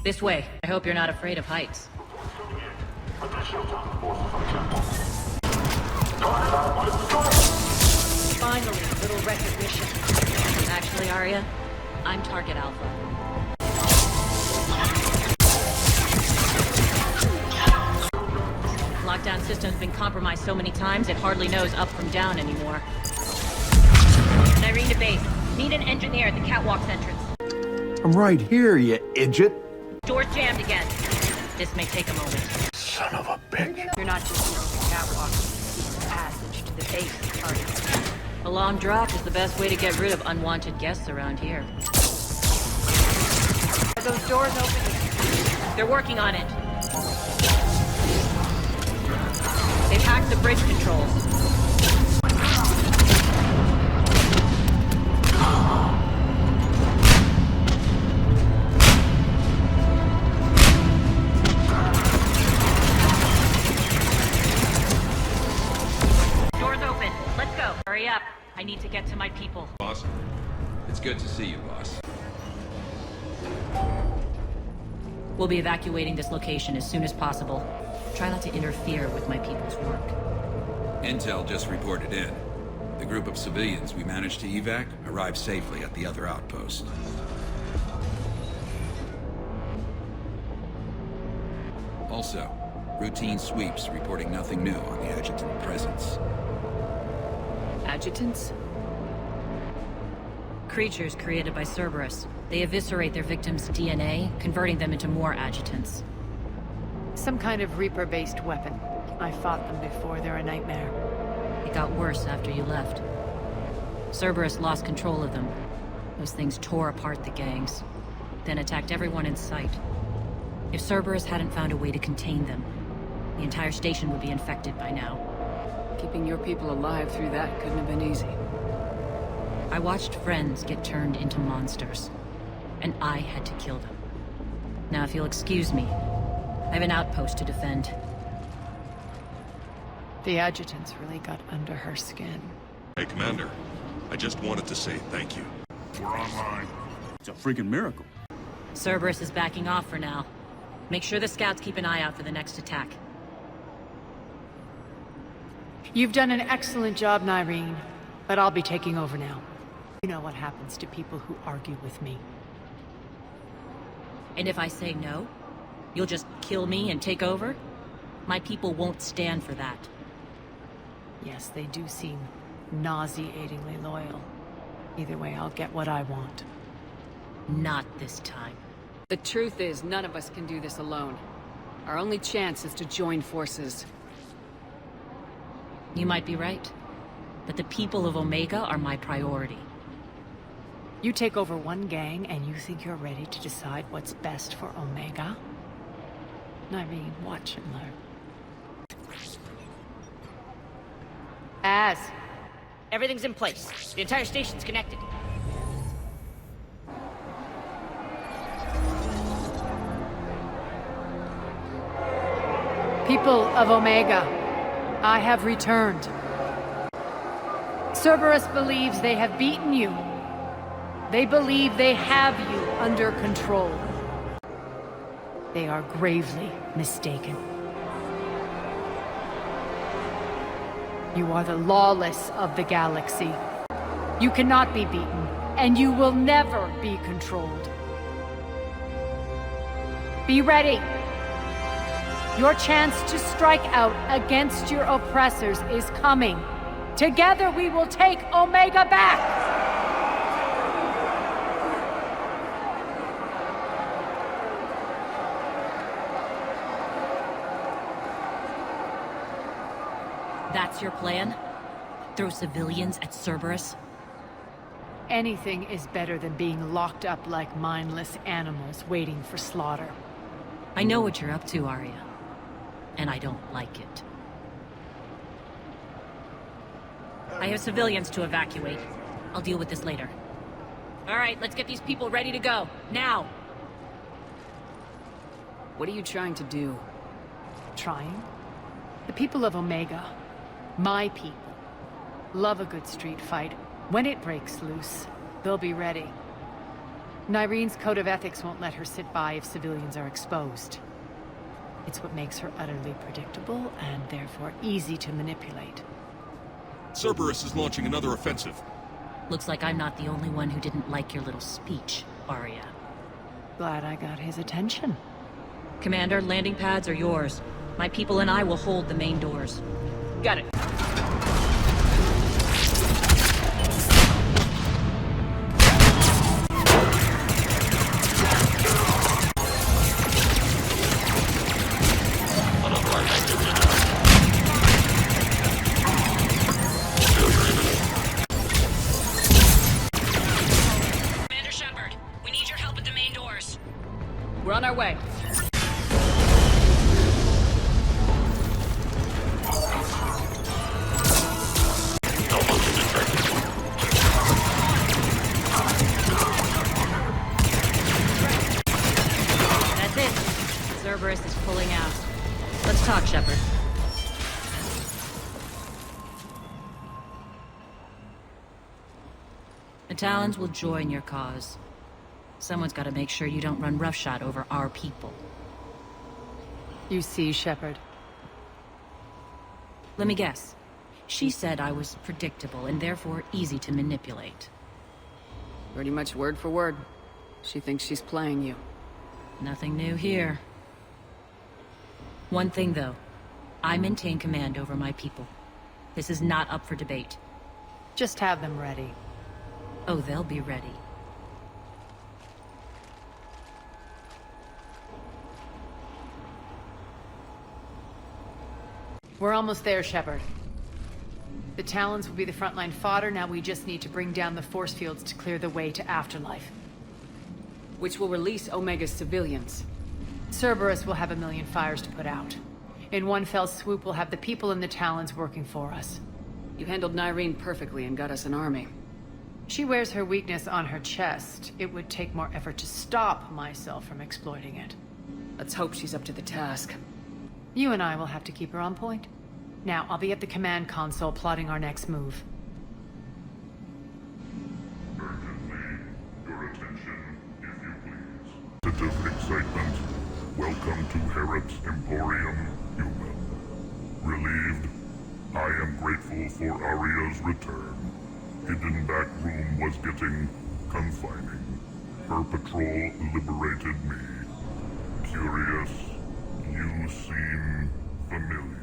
This way. I hope you're not afraid of heights. Finally, a little recognition. Actually, Aria, I'm Target Alpha. Lockdown system's been compromised so many times it hardly knows up from down anymore. Irene to base. Need an engineer at the catwalk's entrance. I'm right here, you idiot. Door's jammed again. This may take a moment. Son of a bitch. You're not just using the catwalk. It's the passage to the base, are you? A long draft is the best way to get rid of unwanted guests around here. Are those doors open? They're working on it. They've hacked the bridge controls. Doors open. Let's go. Hurry up. I need to get to my people. Boss, it's good to see you, boss. We'll be evacuating this location as soon as possible. Try not to interfere with my people's work. Intel just reported in. The group of civilians we managed to evac arrived safely at the other outpost. Also, routine sweeps reporting nothing new on the adjutant presence. Adjutants? Creatures created by Cerberus. They eviscerate their victims' DNA, converting them into more adjutants. Some kind of Reaper-based weapon. I fought them before, they're a nightmare. It got worse after you left. Cerberus lost control of them. Those things tore apart the gangs, then attacked everyone in sight. If Cerberus hadn't found a way to contain them, the entire station would be infected by now. Keeping your people alive through that couldn't have been easy. I watched friends get turned into monsters, and I had to kill them. Now, if you'll excuse me, I have an outpost to defend. The adjutants really got under her skin. Hey, Commander. I just wanted to say thank you. We're online. It's a freaking miracle. Cerberus is backing off for now. Make sure the scouts keep an eye out for the next attack. You've done an excellent job, Nyreen, but I'll be taking over now. You know what happens to people who argue with me. And if I say no, you'll just kill me and take over? My people won't stand for that. Yes, they do seem nauseatingly loyal. Either way, I'll get what I want. Not this time. The truth is, none of us can do this alone. Our only chance is to join forces. You might be right, but the people of Omega are my priority. You take over one gang and you think you're ready to decide what's best for Omega? Nyreen, watch and learn. Everything's in place. The entire station's connected. People of Omega, I have returned. Cerberus believes they have beaten you. They believe they have you under control. They are gravely mistaken. You are the lawless of the galaxy. You cannot be beaten, and you will never be controlled. Be ready. Your chance to strike out against your oppressors is coming. Together we will take Omega back! That's your plan? Throw civilians at Cerberus? Anything is better than being locked up like mindless animals waiting for slaughter. I know what you're up to, Aria. And I don't like it. I have civilians to evacuate. I'll deal with this later. All right, let's get these people ready to go. Now! What are you trying to do? Trying? The people of Omega, my people, love a good street fight. When it breaks loose, they'll be ready. Nyrene's code of ethics won't let her sit by if civilians are exposed. It's what makes her utterly predictable and therefore easy to manipulate. Cerberus is launching another offensive. Looks like I'm not the only one who didn't like your little speech, Aria. Glad I got his attention. Commander, landing pads are yours. My people and I will hold the main doors. Got it. Commander Shepard, we need your help at the main doors. We're on our way. That's it. Cerberus is pulling out. Let's talk, Shepard. The Talons will join your cause. Someone's got to make sure you don't run roughshod over our people. You see, Shepard. Let me guess. She said I was predictable and therefore easy to manipulate. Pretty much word for word. She thinks she's playing you. Nothing new here. One thing, though. I maintain command over my people. This is not up for debate. Just have them ready. Oh, they'll be ready. We're almost there, Shepard. The Talons will be the frontline fodder, now we just need to bring down the force fields to clear the way to Afterlife. Which will release Omega's civilians. Cerberus will have 1,000,000 fires to put out. In one fell swoop, we'll have the people in the Talons working for us. You handled Nyrene perfectly and got us an army. She wears her weakness on her chest. It would take more effort to stop myself from exploiting it. Let's hope she's up to the task. You and I will have to keep her on point. Now, I'll be at the command console plotting our next move. Urgently, your attention, if you please. Sensitive excitement. Welcome to Herod's Emporium, human. Relieved, I am grateful for Aria's return. Hidden back room was getting confining. Her patrol liberated me. Curious, you seem familiar.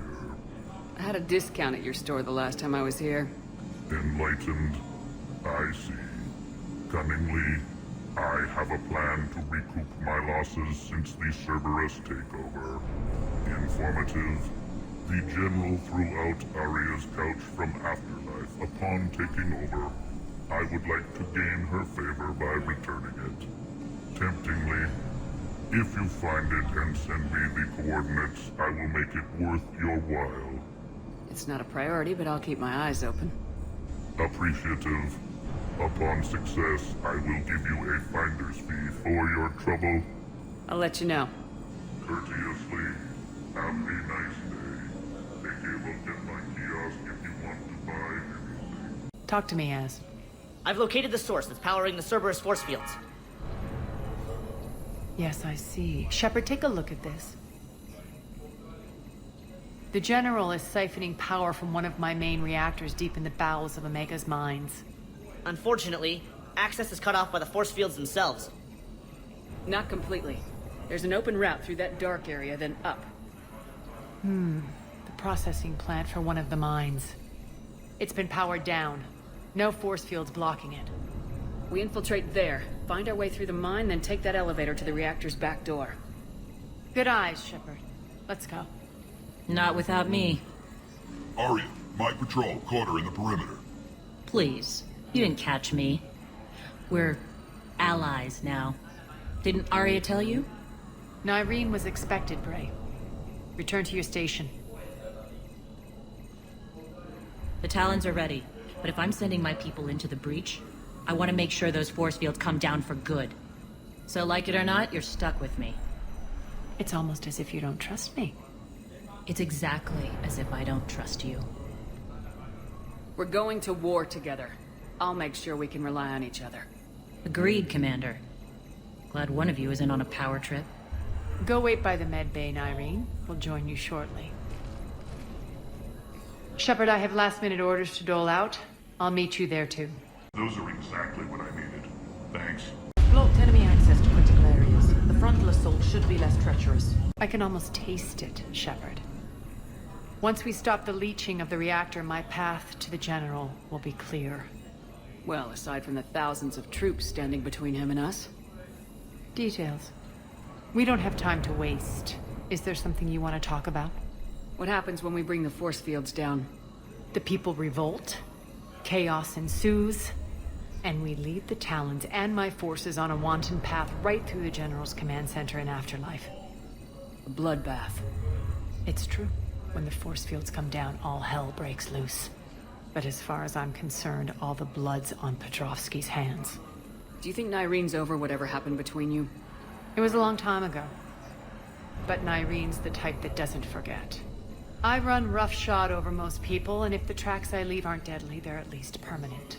I had a discount at your store the last time I was here. Enlightened, I see. Cunningly, I have a plan to recoup my losses since the Cerberus takeover. Informative, the General threw out Aria's couch from Afterlife upon taking over. I would like to gain her favor by returning it. Temptingly, if you find it and send me the coordinates, I will make it worth your while. It's not a priority, but I'll keep my eyes open. Appreciative. Upon success, I will give you a finder's fee for your trouble. I'll let you know. Courteously, have a nice day. Take a look at my kiosk if you want to buy anything. Talk to me, Az. I've located the source that's powering the Cerberus force fields. Yes, I see. Shepard, take a look at this. The General is siphoning power from one of my main reactors deep in the bowels of Omega's mines. Unfortunately, access is cut off by the force fields themselves. Not completely. There's an open route through that dark area, then up. The processing plant for one of the mines. It's been powered down. No force fields blocking it. We infiltrate there, find our way through the mine, then take that elevator to the reactor's back door. Good eyes, Shepard. Let's go. Not without me. Aria, my patrol caught her in the perimeter. Please. You didn't catch me. We're allies now. Didn't Aria tell you? Nyrene was expected, Bray. Return to your station. The Talons are ready, but if I'm sending my people into the breach, I want to make sure those force fields come down for good. So like it or not, you're stuck with me. It's almost as if you don't trust me. It's exactly as if I don't trust you. We're going to war together. I'll make sure we can rely on each other. Agreed, Commander. Glad one of you is in on a power trip. Go wait by the med bay, Irene. We'll join you shortly. Shepard, I have last-minute orders to dole out. I'll meet you there, too. Those are exactly what I needed. Thanks. Blocked enemy access to critical areas. The frontal assault should be less treacherous. I can almost taste it, Shepard. Once we stop the leaching of the reactor, my path to the General will be clear. Well, aside from the thousands of troops standing between him and us. Details. We don't have time to waste. Is there something you want to talk about? What happens when we bring the force fields down? The people revolt, chaos ensues, and we lead the Talons and my forces on a wanton path right through the General's command center and afterlife. A bloodbath. It's true. When the force fields come down, all hell breaks loose. But as far as I'm concerned, all the blood's on Petrovsky's hands. Do you think Nyrene's over whatever happened between you? It was a long time ago. But Nyrene's the type that doesn't forget. I run roughshod over most people, and if the tracks I leave aren't deadly, they're at least permanent.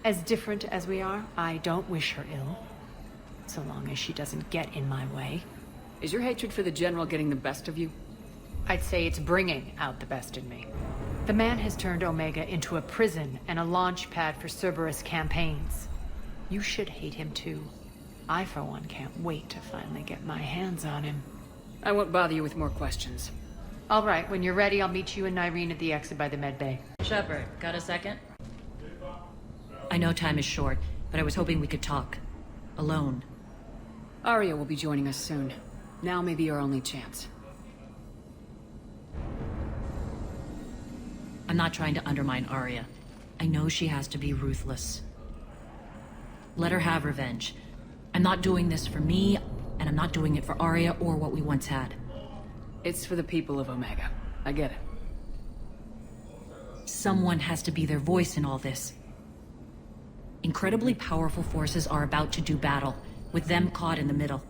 As different as we are, I don't wish her ill. So long as she doesn't get in my way. Is your hatred for the General getting the best of you? I'd say it's bringing out the best in me. The man has turned Omega into a prison and a launch pad for Cerberus campaigns. You should hate him too. I, for one, can't wait to finally get my hands on him. I won't bother you with more questions. All right, when you're ready, I'll meet you and Nyreen at the exit by the med bay. Shepard, got a second? I know time is short, but I was hoping we could talk. Alone. Aria will be joining us soon. Now may be your only chance. I'm not trying to undermine Aria. I know she has to be ruthless. Let her have revenge. I'm not doing this for me, and I'm not doing it for Aria or what we once had. It's for the people of Omega. I get it. Someone has to be their voice in all this. Incredibly powerful forces are about to do battle, with them caught in the middle.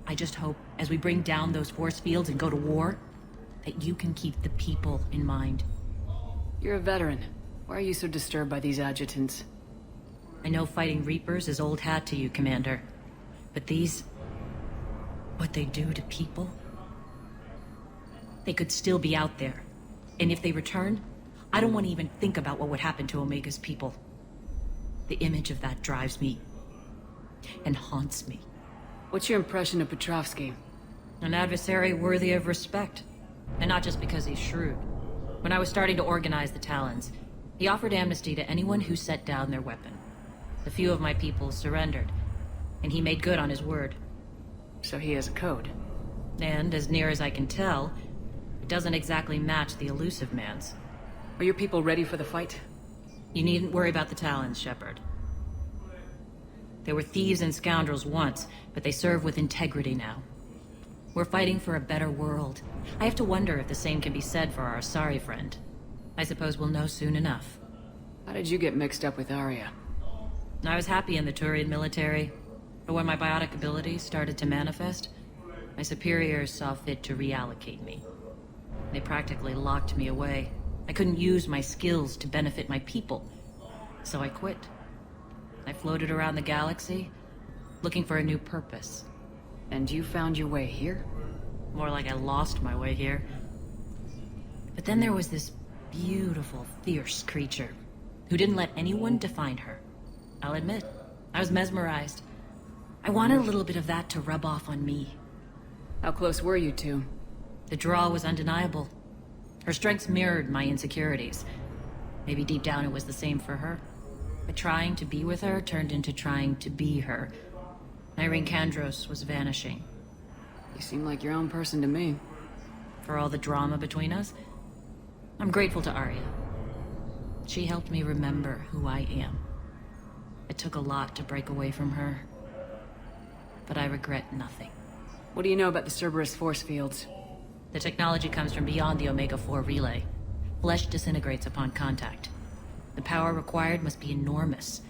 I just hope, as we bring down those force fields and go to war, that you can keep the people in mind. You're a veteran. Why are you so disturbed by these adjutants? I know fighting Reapers is old hat to you, Commander. But these... what they do to people? They could still be out there. And if they return, I don't want to even think about what would happen to Omega's people. The image of that drives me. And haunts me. What's your impression of Petrovsky? An adversary worthy of respect. And not just because he's shrewd. When I was starting to organize the Talons, he offered amnesty to anyone who set down their weapon. A few of my people surrendered, and he made good on his word. So he has a code. And, as near as I can tell, it doesn't exactly match the elusive man's. Are your people ready for the fight? You needn't worry about the Talons, Shepard. They were thieves and scoundrels once, but they serve with integrity now. We're fighting for a better world. I have to wonder if the same can be said for our Asari friend. I suppose we'll know soon enough. How did you get mixed up with Aria? I was happy in the Turian military, but when my biotic abilities started to manifest, my superiors saw fit to reallocate me. They practically locked me away. I couldn't use my skills to benefit my people, so I quit. I floated around the galaxy, looking for a new purpose. And you found your way here? More like I lost my way here. But then there was this beautiful, fierce creature who didn't let anyone define her. I'll admit, I was mesmerized. I wanted a little bit of that to rub off on me. How close were you two? The draw was undeniable. Her strengths mirrored my insecurities. Maybe deep down it was the same for her. But trying to be with her turned into trying to be her. Irene Kandros was vanishing. You seem like your own person to me. For all the drama between us, I'm grateful to Aria. She helped me remember who I am. It took a lot to break away from her, but I regret nothing. What do you know about the Cerberus force fields? The technology comes from beyond the Omega-4 relay. Flesh disintegrates upon contact. The power required must be enormous.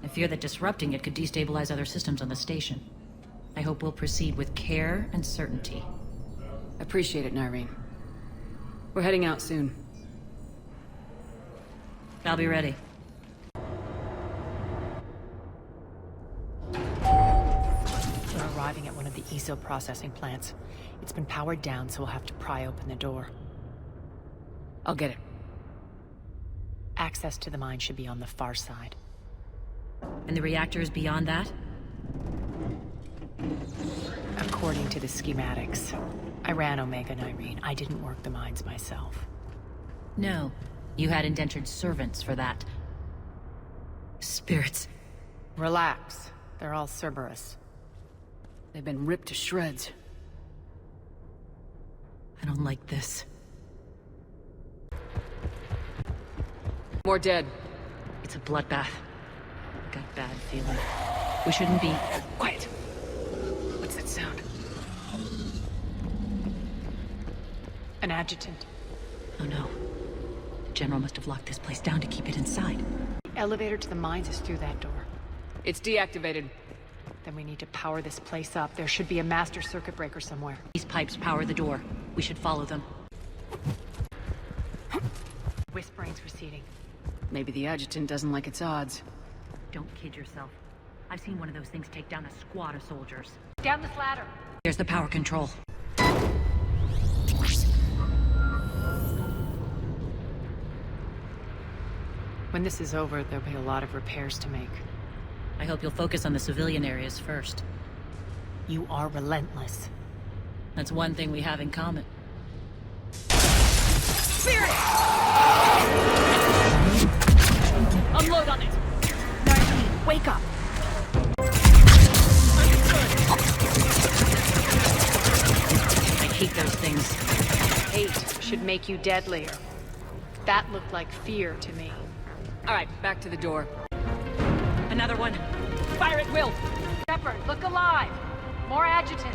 I fear that disrupting it could destabilize other systems on the station. I hope we'll proceed with care and certainty. Appreciate it, Nyreen. We're heading out soon. I'll be ready. arriving at one of the ESO processing plants. It's been powered down, so we'll have to pry open the door. I'll get it. Access to the mine should be on the far side. And the reactor is beyond that? According to the schematics. I ran Omega and Irene. I didn't work the mines myself. No. You had indentured servants for that. Spirits. Relax. They're all Cerberus. They've been ripped to shreds. I don't like this. More dead. It's a bloodbath. I got a bad feeling. We shouldn't be... Quiet. What's that sound? An adjutant. Oh no. The General must have locked this place down to keep it inside. The elevator to the mines is through that door. It's deactivated. Then we need to power this place up. There should be a master circuit breaker somewhere. These pipes power the door. We should follow them. Whispering's receding. Maybe the adjutant doesn't like its odds. Don't kid yourself. I've seen one of those things take down a squad of soldiers. Down this ladder. There's the power control. When this is over, there'll be a lot of repairs to make. I hope you'll focus on the civilian areas first. You are relentless. That's one thing we have in common. Spirit! Unload on it! Nareen, wake up! I hate those things. Hate should make you deadlier. That looked like fear to me. Alright, back to the door. Another one. Fire at will! Shepard, look alive! More adjutants!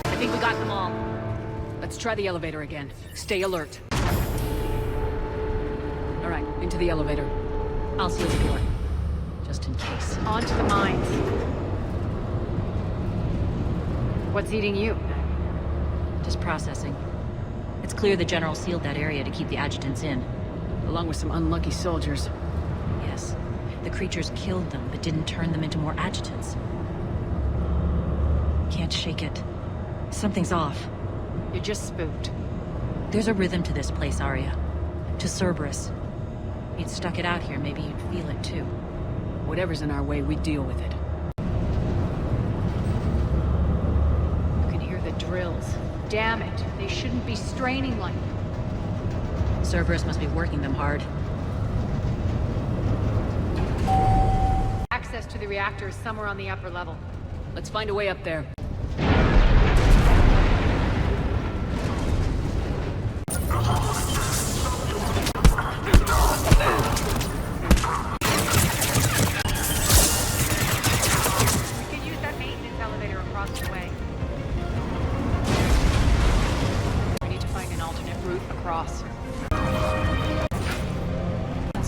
I think we got them all. Let's try the elevator again. Stay alert. Alright, into the elevator. I'll seal the door. Just in case. On to the mines. What's eating you? Just processing. It's clear the General sealed that area to keep the adjutants in. Along with some unlucky soldiers. Yes. The creatures killed them, but didn't turn them into more adjutants. Can't shake it. Something's off. You're just spooked. There's a rhythm to this place, Aria. To Cerberus. If you'd stuck it out here, maybe you'd feel it too. Whatever's in our way, we deal with it. You can hear the drills. Damn it, they shouldn't be straining like... Cerberus must be working them hard. Access to the reactor is somewhere on the upper level. Let's find a way up there.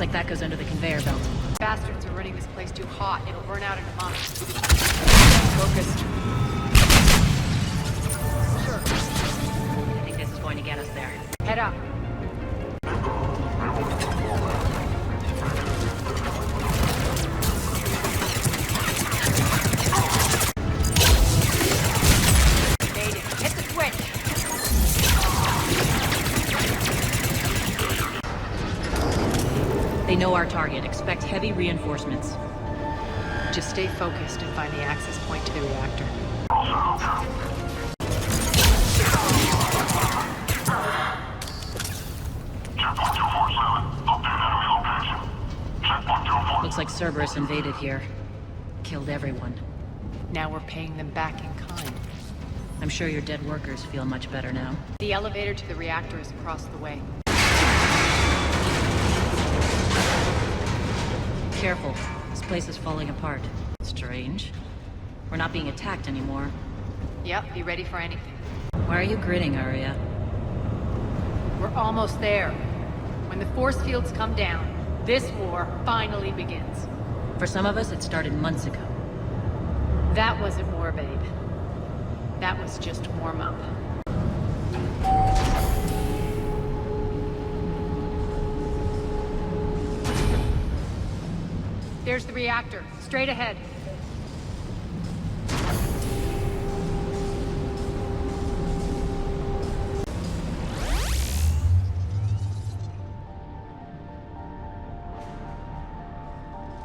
Like that goes under the conveyor belt. Bastards are running this place too hot. It'll burn out in a month. Focused. Sure. I think this is going to get us there. Head up. Made it. Hit the switch. They know our target. Expect heavy reinforcements. Just stay focused and find the access point to the reactor. Looks like Cerberus invaded here. Killed everyone. Now we're paying them back in kind. I'm sure your dead workers feel much better now. The elevator to the reactor is across the way. Careful. This place is falling apart. Strange. We're not being attacked anymore. Yep, be ready for anything. Why are you grinning, Aria? We're almost there. When the force fields come down, this war finally begins. For some of us, it started months ago. That wasn't war, babe. That was just warm-up. There's the reactor. Straight ahead.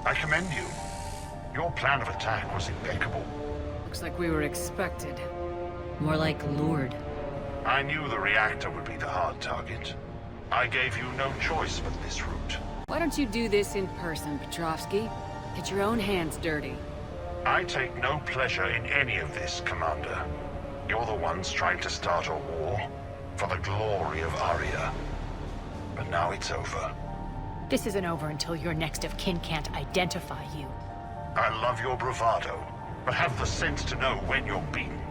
I commend you. Your plan of attack was impeccable. Looks like we were expected. More like lured. I knew the reactor would be the hard target. I gave you no choice but this route. Why don't you do this in person, Petrovsky? Get your own hands dirty. I take no pleasure in any of this, Commander. You're the ones trying to start a war for the glory of Aria. But now it's over. This isn't over until your next of kin can't identify you. I love your bravado, but have the sense to know when you're beaten.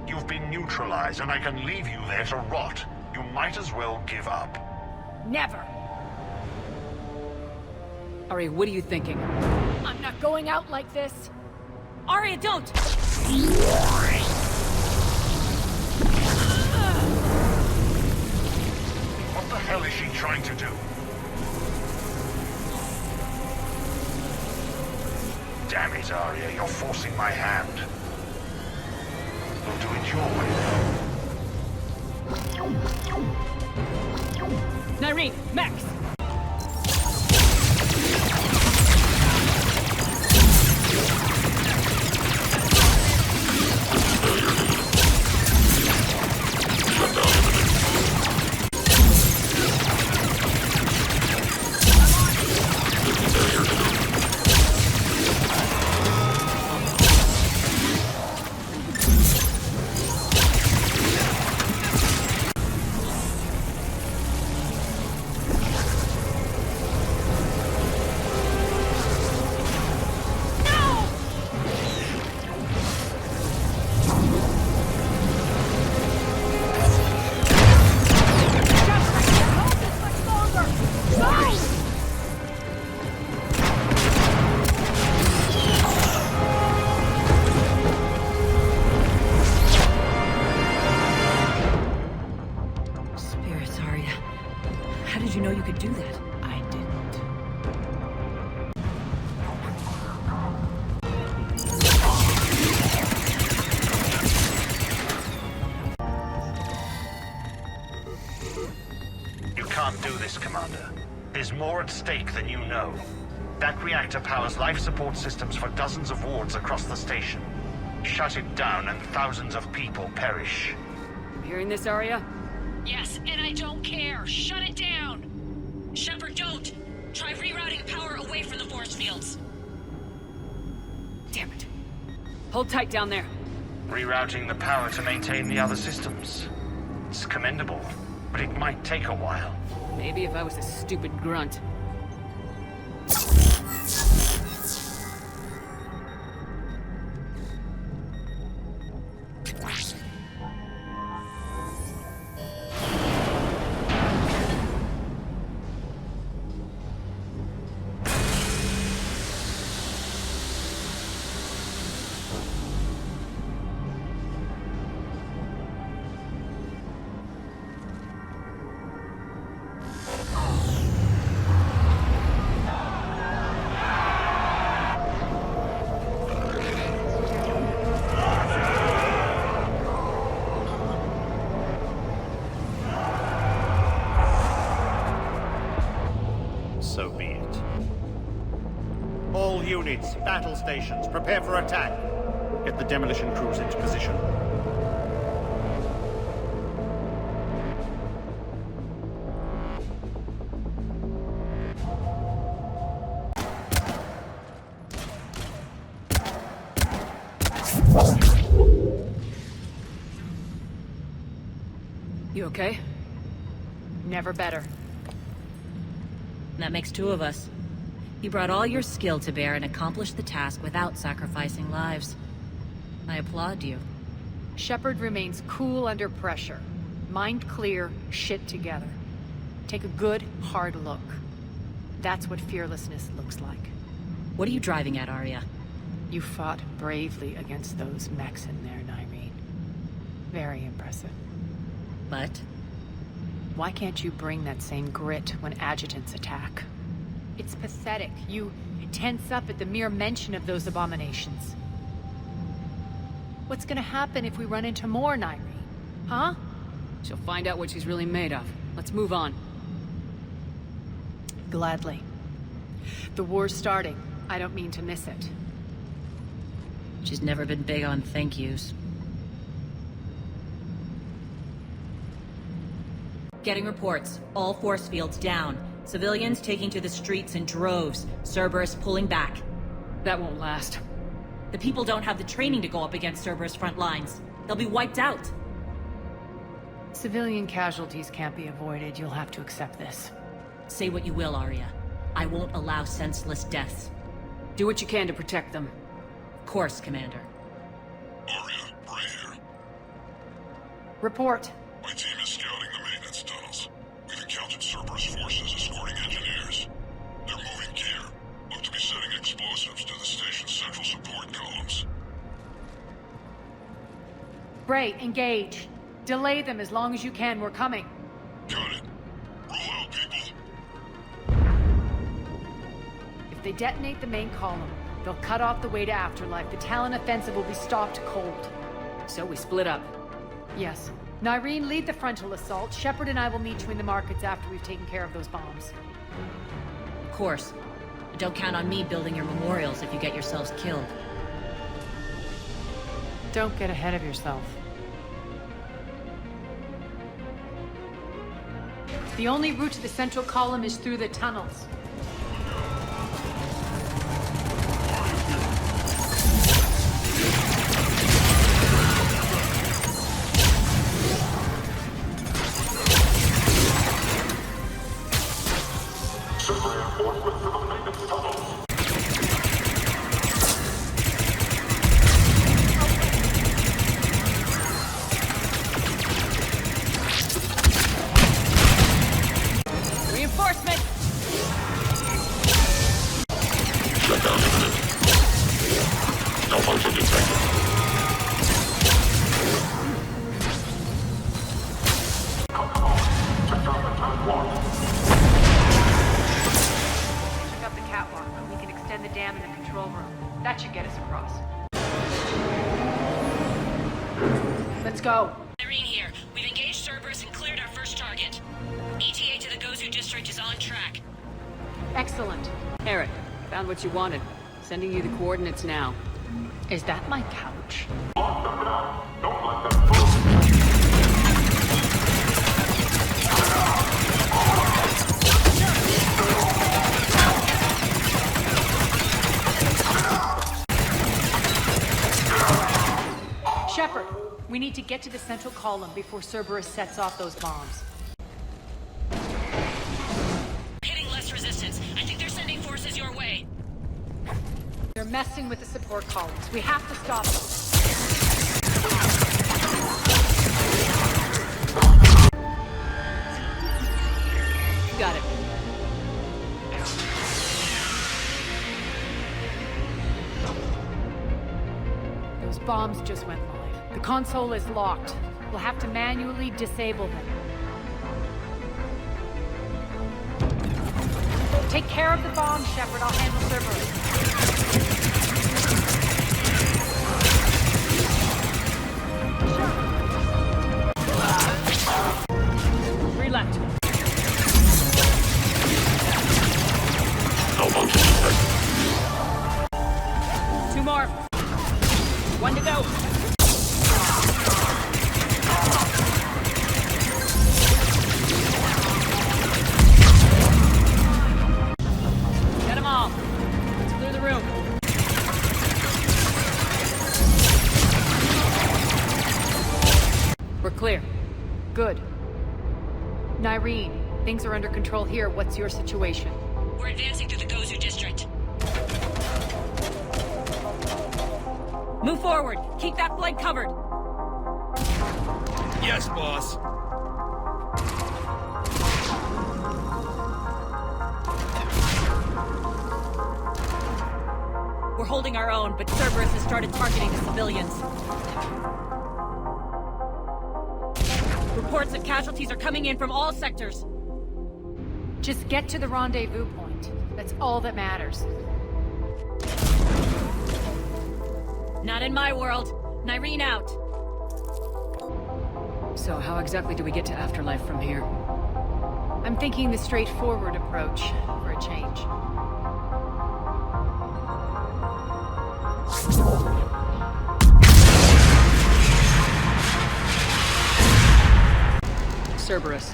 You've been neutralized, and I can leave you there to rot. You might as well give up. Never! Aria, what are you thinking? I'm not going out like this! Aria, don't! What the hell is she trying to do? Damn it, Aria, you're forcing my hand. We'll do it your way. Nyreen, Max! Commander. There's more at stake than you know. That reactor powers life support systems for dozens of wards across the station. Shut it down and thousands of people perish. You hearing this, Aria? Yes, and I don't care. Shut it down! Shepard, don't! Try rerouting power away from the force fields. Damn it. Hold tight down there. Rerouting the power to maintain the other systems. It's commendable, but it might take a while. Maybe if I was a stupid grunt. So be it. All units, battle stations, prepare for attack. Get the demolition crews into position. You okay? Never better. That makes two of us. You brought all your skill to bear and accomplished the task without sacrificing lives. I applaud you. Shepard remains cool under pressure. Mind clear, shit together. Take a good, hard look. That's what fearlessness looks like. What are you driving at, Aria? You fought bravely against those mechs in there, Nyreen. Very impressive. But? Why can't you bring that same grit when adjutants attack? It's pathetic. You tense up at the mere mention of those abominations. What's gonna happen if we run into more, Nyreen? Huh? She'll find out what she's really made of. Let's move on. Gladly. The war's starting. I don't mean to miss it. She's never been big on thank yous. Getting reports. All force fields down. Civilians taking to the streets in droves. Cerberus pulling back. That won't last. The people don't have the training to go up against Cerberus front lines. They'll be wiped out. Civilian casualties can't be avoided. You'll have to accept this. Say what you will, Aria. I won't allow senseless deaths. Do what you can to protect them. Of course, Commander. Aria, Bray here. Report. My team is scouting the maintenance tunnels. We've encountered Cerberus forces escorting engineers. They're moving gear. Look to be setting explosives to the station's central support columns. Bray, engage. Delay them as long as you can. We're coming. Got it. Roll out, people. If they detonate the main column, they'll cut off the way to Afterlife. The Talon offensive will be stopped cold. So we split up. Yes. Nyreen, lead the frontal assault. Shepard and I will meet you in the markets after we've taken care of those bombs. Of course. But don't count on me building your memorials if you get yourselves killed. Don't get ahead of yourself. The only route to the central column is through the tunnels. Irene here. We've engaged Cerberus and cleared our first target. ETA to the Gozu district is on track. Excellent. Eric, found what you wanted. Sending you the coordinates now. Is that my couch? Shepard, we need to get to the central column before Cerberus sets off those bombs. Hitting less resistance. I think they're sending forces your way. They're messing with the support columns. We have to stop them. Got it. Those bombs just went live. The console is locked. We'll have to manually disable them. Take care of the bombs, Shepard. I'll handle Cerberus. Three left. Two more. One to go. Get them all. Let's clear the room. We're clear. Good. Nyreen, things are under control here. What's your situation? We're advancing through the Gozu district. Move forward. Keep that flank covered. Yes, boss. We're holding our own, but Cerberus has started targeting the civilians. Reports of casualties are coming in from all sectors. Just get to the rendezvous point. That's all that matters. Not in my world. Nyreen out. So how exactly do we get to Afterlife from here? I'm thinking the straightforward approach for a change. Cerberus.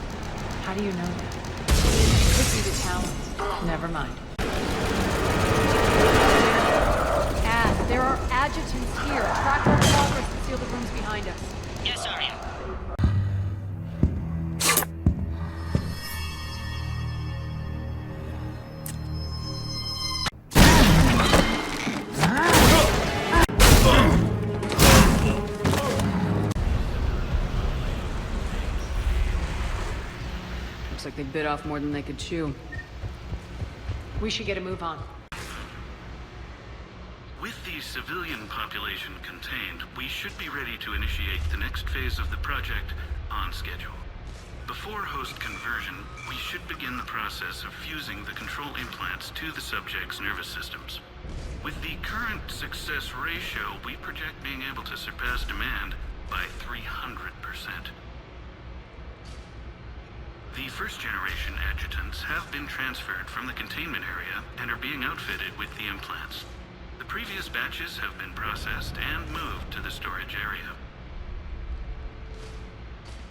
How do you know that? Could be the Talons. Never mind. There are adjutants here. Track our progress and seal the rooms behind us. Yes, Aria. Looks like they bit off more than they could chew. We should get a move on. With the civilian population contained, we should be ready to initiate the next phase of the project on schedule. Before host conversion, we should begin the process of fusing the control implants to the subject's nervous systems. With the current success ratio, we project being able to surpass demand by 300%. The first-generation adjutants have been transferred from the containment area and are being outfitted with the implants. The previous batches have been processed and moved to the storage area.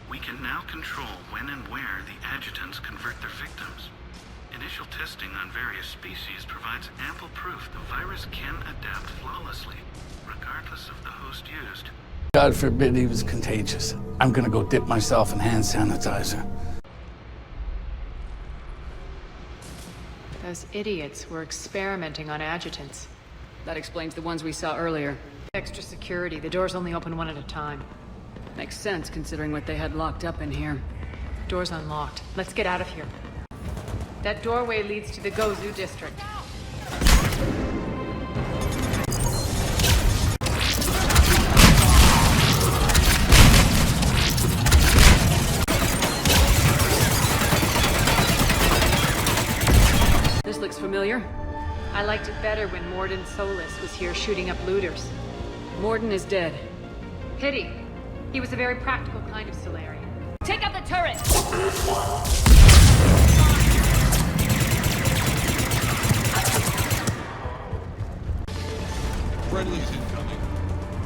We can now control when and where the adjutants convert their victims. Initial testing on various species provides ample proof the virus can adapt flawlessly, regardless of the host used. God forbid he was contagious. I'm gonna go dip myself in hand sanitizer. Those idiots were experimenting on adjutants. That explains the ones we saw earlier. Extra security. The doors only open one at a time. Makes sense, considering what they had locked up in here. Door's unlocked. Let's get out of here. That doorway leads to the Gozu district. This looks familiar. I liked it better when Morden Solis was here shooting up looters. Morden is dead. Pity. He was a very practical kind of Solarian. Take out the turret! Friendly's incoming.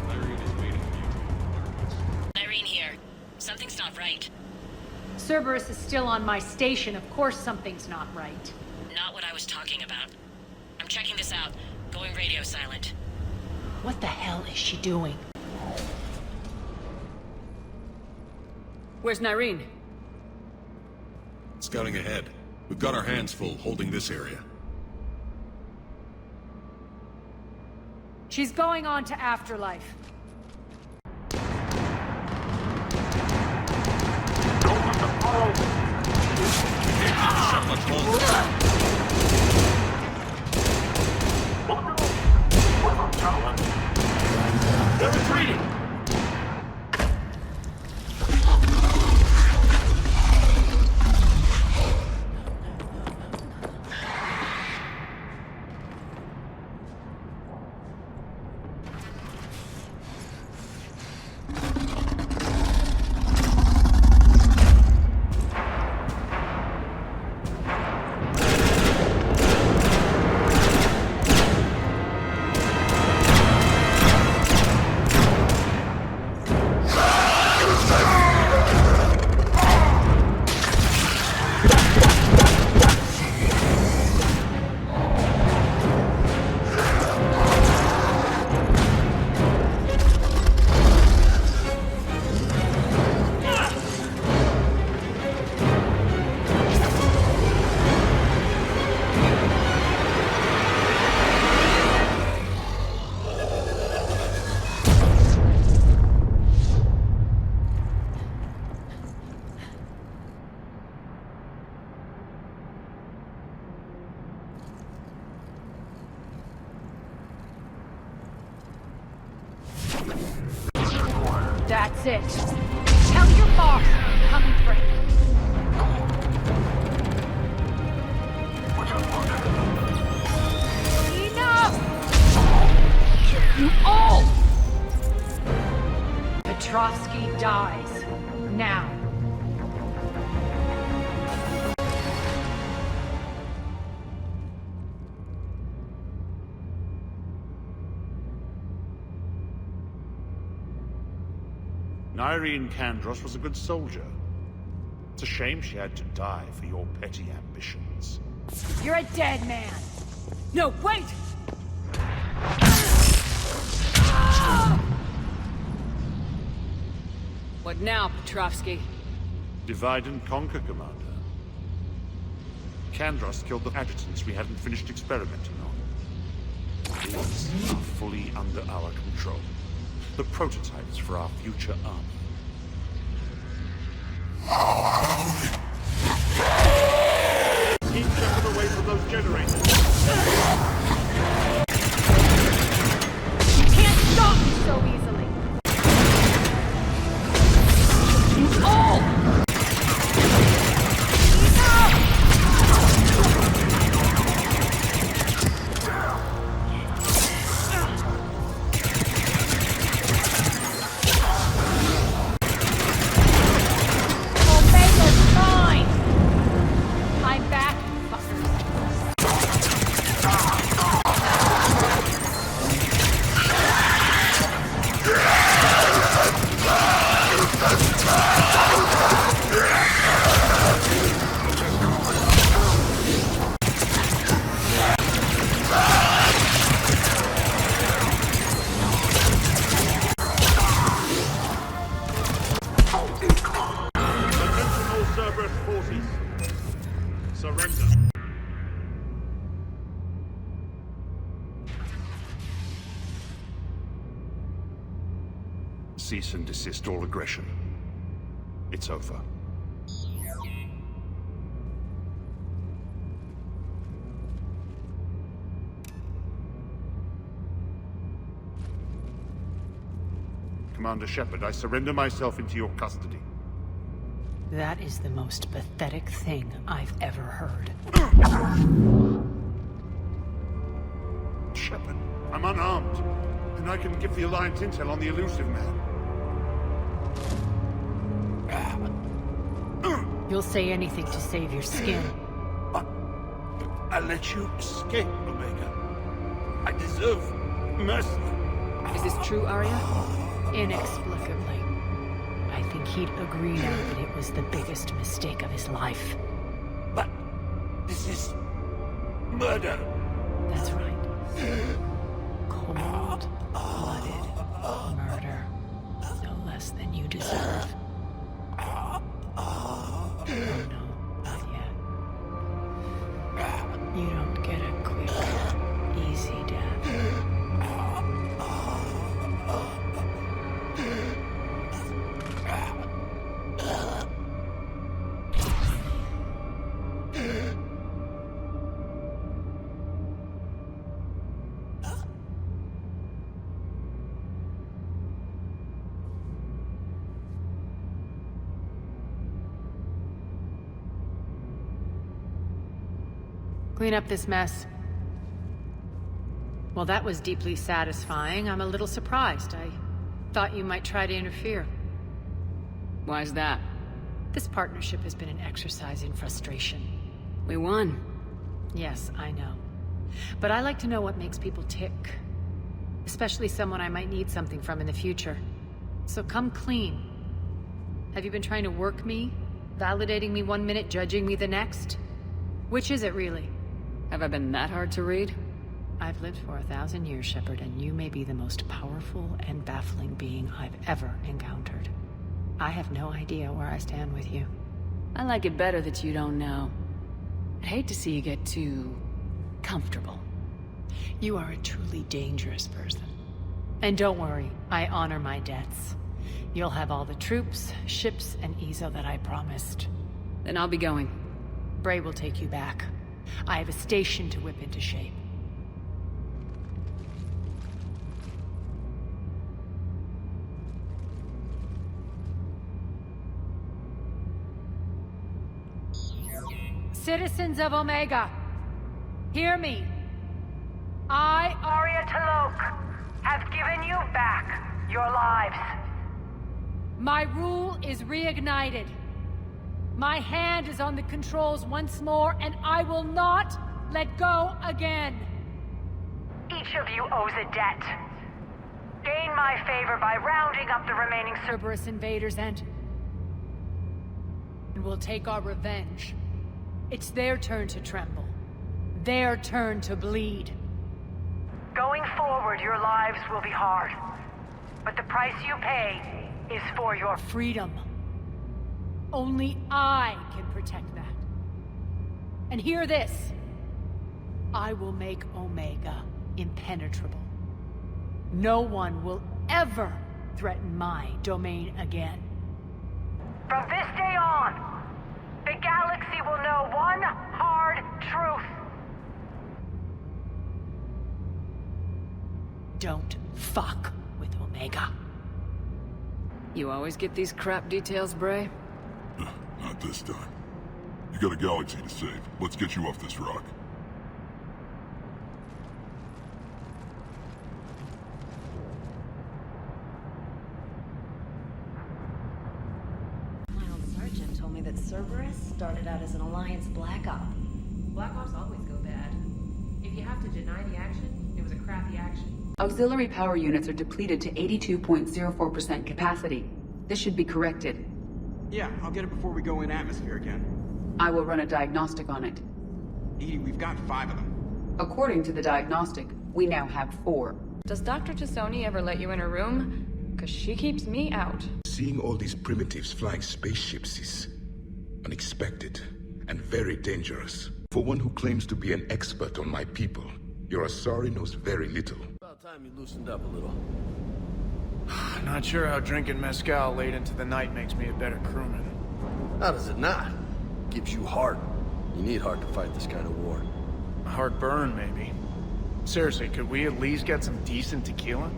Nyreen is waiting for you. Nyreen here. Something's not right. Cerberus is still on my station. Of course something's not right. Not what I was talking about. I'm checking this out. Going radio silent. What the hell is she doing? Where's Nyreen? Scouting ahead. We've got our hands full holding this area. She's going on to Afterlife. Not much longer. They're retreating! That's it. Tell your boss I'm coming for him. Enough! You all! Petrovsky dies. Now. Irene Kandros was a good soldier. It's a shame she had to die for your petty ambitions. You're a dead man. No, wait! What now, Petrovsky? Divide and conquer, Commander. Kandros killed the adjutants we hadn't finished experimenting on. These are fully under our control. The prototypes for our future army. Keep Shepard away from those generators. You can't stop me so easily. You all! Cerberus forces. Surrender. Cease and desist all aggression. It's over. Commander Shepard, I surrender myself into your custody. That is the most pathetic thing I've ever heard. Shepard, I'm unarmed, and I can give the Alliance intel on the elusive man. You'll say anything to save your skin. I let you escape, Omega. I deserve mercy. Is this true, Aria? Inexplicably. I think he'd agree now that it was the biggest mistake of his life. But this is murder. That's right. Cold-blooded murder. No less than you deserve. Oh no, not yet. You don't get a quick, easy death. Clean up this mess. Well, that was deeply satisfying. I'm a little surprised. I thought you might try to interfere. Why's that? This partnership has been an exercise in frustration. We won. Yes, I know. But I like to know what makes people tick. Especially someone I might need something from in the future. So come clean. Have you been trying to work me? Validating me 1 minute, judging me the next? Which is it, really? Have I been that hard to read? I've lived for 1,000 years, Shepard, and you may be the most powerful and baffling being I've ever encountered. I have no idea where I stand with you. I like it better that you don't know. I'd hate to see you get too comfortable. You are a truly dangerous person. And don't worry, I honor my debts. You'll have all the troops, ships, and Ezo that I promised. Then I'll be going. Bray will take you back. I have a station to whip into shape. Citizens of Omega, hear me. I, Aria T'Loak, have given you back your lives. My rule is reignited. My hand is on the controls once more, and I will not let go again. Each of you owes a debt. Gain my favor by rounding up the remaining Cerberus invaders and we'll take our revenge. It's their turn to tremble. Their turn to bleed. Going forward, your lives will be hard. But the price you pay is for your freedom. Only I can protect that. And hear this. I will make Omega impenetrable. No one will ever threaten my domain again. From this day on, the galaxy will know one hard truth. Don't fuck with Omega. You always get these crap details, Bray? Not this time. You got a galaxy to save. Let's get you off this rock. My old sergeant told me that Cerberus started out as an Alliance Black Op. Black Ops always go bad. If you have to deny the action, it was a crappy action. Auxiliary power units are depleted to 82.04% capacity. This should be corrected. Yeah, I'll get it before we go in atmosphere again. I will run a diagnostic on it. Edie, we've got 5 of them. According to the diagnostic, we now have 4. Does Dr. Tassoni ever let you in her room? Because she keeps me out. Seeing all these primitives flying spaceships is unexpected and very dangerous. For one who claims to be an expert on my people, your Asari knows very little. About time you loosened up a little. Not sure how drinking mezcal late into the night makes me a better crewman. How does it not? Gives you heart. You need heart to fight this kind of war. Heartburn, maybe. Seriously, could we at least get some decent tequila?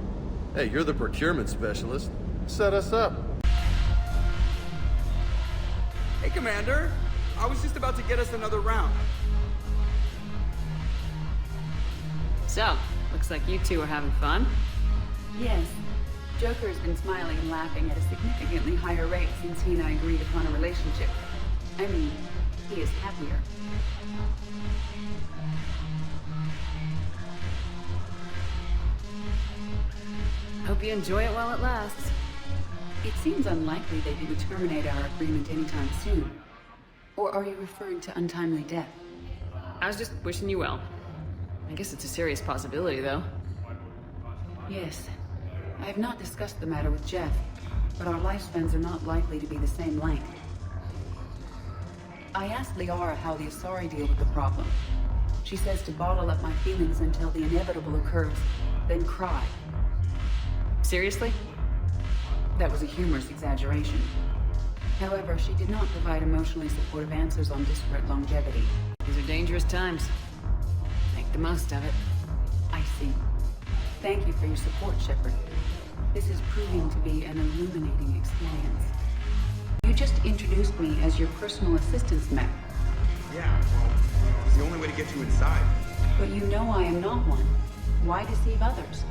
Hey, you're the procurement specialist. Set us up. Hey, Commander. I was just about to get us another round. So, looks like you two are having fun. Yes. Joker's been smiling and laughing at a significantly higher rate since he and I agreed upon a relationship. I mean, he is happier. Hope you enjoy it while it lasts. It seems unlikely that he would terminate our agreement anytime soon. Or are you referring to untimely death? I was just wishing you well. I guess it's a serious possibility, though. Yes. I have not discussed the matter with Jeff, but our lifespans are not likely to be the same length. I asked Liara how the Asari deal with the problem. She says to bottle up my feelings until the inevitable occurs, then cry. Seriously? That was a humorous exaggeration. However, she did not provide emotionally supportive answers on disparate longevity. These are dangerous times. Make the most of it. I see. Thank you for your support, Shepard. This is proving to be an illuminating experience. You just introduced me as your personal assistance mech. Yeah, well, it's the only way to get you inside. But you know I am not one. Why deceive others?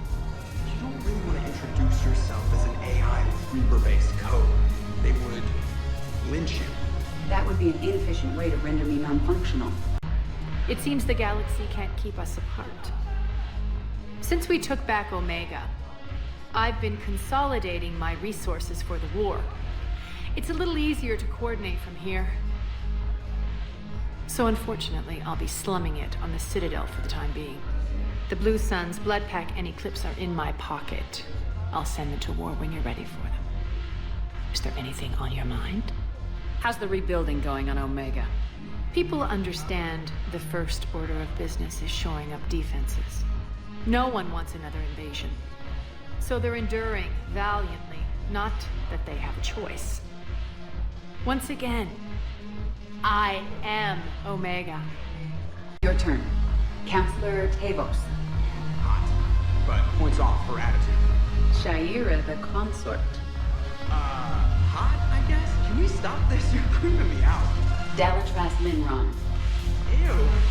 You don't really want to introduce yourself as an AI with Reaper-based code. They would lynch you. That would be an inefficient way to render me non-functional. It seems the galaxy can't keep us apart. Since we took back Omega, I've been consolidating my resources for the war. It's a little easier to coordinate from here. So unfortunately, I'll be slumming it on the Citadel for the time being. The Blue Suns, Blood Pack, and Eclipse are in my pocket. I'll send them to war when you're ready for them. Is there anything on your mind? How's the rebuilding going on Omega? People understand the first order of business is shoring up defenses. No one wants another invasion. So they're enduring valiantly, not that they have a choice. Once again, I am Omega. Your turn. Counselor Tavos. Hot, but points off for attitude. Shaira the consort. Hot, I guess? Can we stop this? You're creeping me out. Dalatras Linron. Ew.